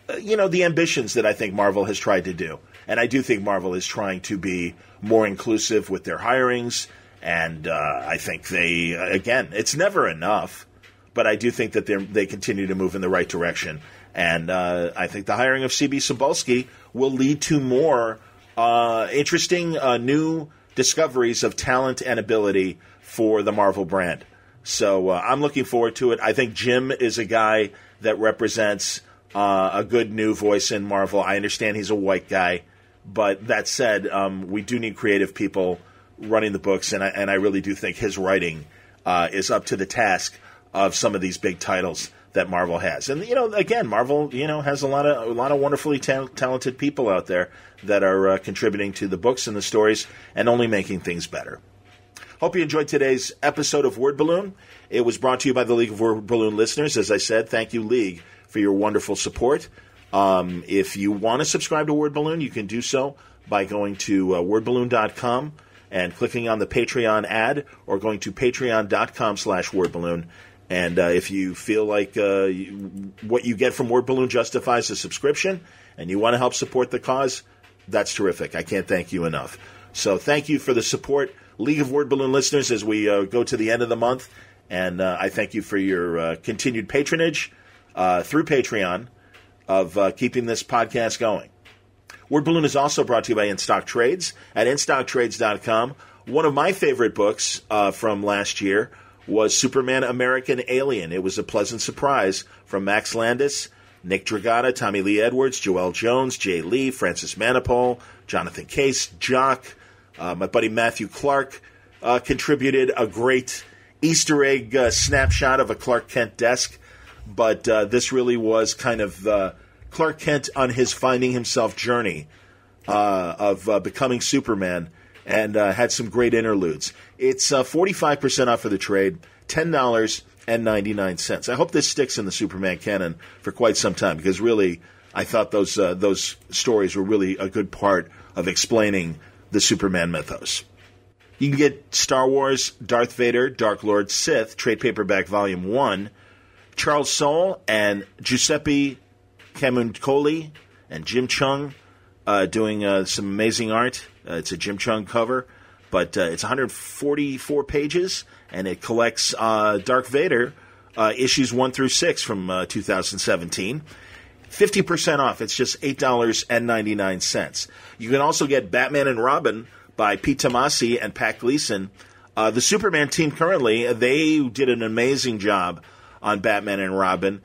the ambitions that I think Marvel has tried to do. And I do think Marvel is trying to be more inclusive with their hirings. And I think again, it's never enough, but I do think that they continue to move in the right direction. And I think the hiring of C.B. Cebulski will lead to more interesting new discoveries of talent and ability for the Marvel brand. So I'm looking forward to it. I think Jim is a guy that represents a good new voice in Marvel. I understand he's a white guy, but that said, we do need creative people running the books, and I really do think his writing is up to the task of some of these big titles that Marvel has. And again, Marvel has a lot of wonderfully talented people out there that are contributing to the books and the stories and only making things better. Hope you enjoyed today's episode of Word Balloon. It was brought to you by the League of Word Balloon listeners. As I said, thank you, League, for your wonderful support. If you want to subscribe to Word Balloon, you can do so by going to wordballoon.com and clicking on the Patreon ad, or going to patreon.com/wordballoon. And if you feel like what you get from Word Balloon justifies a subscription and you want to help support the cause, that's terrific. I can't thank you enough. So thank you for the support, League of Word Balloon listeners, as we go to the end of the month. And I thank you for your continued patronage through Patreon of keeping this podcast going. Word Balloon is also brought to you by In Stock Trades at InStockTrades.com. One of my favorite books from last year was Superman American Alien. It was a pleasant surprise from Max Landis, Nick Dragata, Tommy Lee Edwards, Joelle Jones, Jay Lee, Francis Manipul, Jonathan Case, Jock. My buddy Matthew Clark contributed a great Easter egg snapshot of a Clark Kent desk. But this really was kind of Clark Kent on his finding himself journey of becoming Superman, and had some great interludes. It's 45% off for the trade, $10.99. I hope this sticks in the Superman canon for quite some time, because really I thought those stories were really a good part of explaining the Superman mythos. You can get Star Wars, Darth Vader, Dark Lord Sith, trade paperback volume 1, Charles Soule and Giuseppe Camuncoli and Jim Chung doing some amazing art. It's a Jim Chung cover, but it's 144 pages, and it collects Dark Vader issues 1 through 6 from 2017. 50% off. It's just $8.99. You can also get Batman and Robin by Pete Tomasi and Pat Gleason. The Superman team currently, they did an amazing job on Batman and Robin.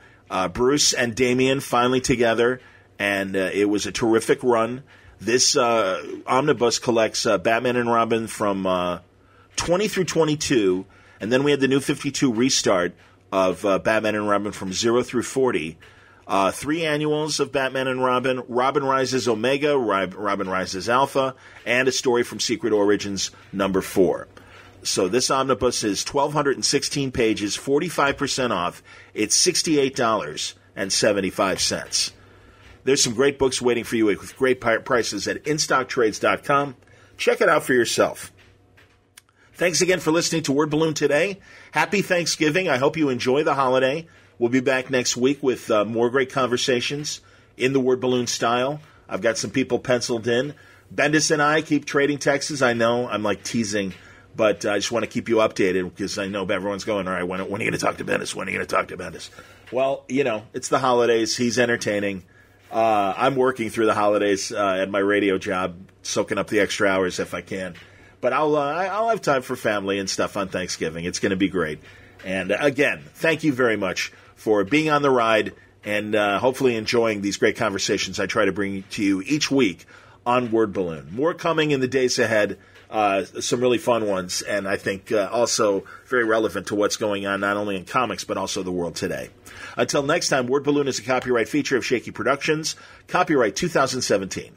Bruce and Damian finally together, and it was a terrific run. This omnibus collects Batman and Robin from 20 through 22, and then we had the New 52 restart of Batman and Robin from 0 through 40. 3 annuals of Batman and Robin, Robin Rises Omega, Robin Rises Alpha, and a story from Secret Origins number 4. So this omnibus is 1,216 pages, 45% off. It's $68.75. There's some great books waiting for you with great prices at InStockTrades.com. Check it out for yourself. Thanks again for listening to Word Balloon today. Happy Thanksgiving. I hope you enjoy the holiday. We'll be back next week with more great conversations in the Word Balloon style. I've got some people penciled in. Bendis and I keep trading texts. I know I'm like teasing, but I just want to keep you updated because I know everyone's going, all right, when are you going to talk to Bendis? When are you going to talk to Bendis? Well, it's the holidays. He's entertaining. I'm working through the holidays at my radio job, soaking up the extra hours if I can. But I'll have time for family and stuff on Thanksgiving. It's going to be great. And again, thank you very much for being on the ride and hopefully enjoying these great conversations I try to bring to you each week on Word Balloon. More coming in the days ahead, some really fun ones, and I think also very relevant to what's going on not only in comics but also the world today. Until next time, Word Balloon is a copyright feature of Shaky Productions, copyright 2017.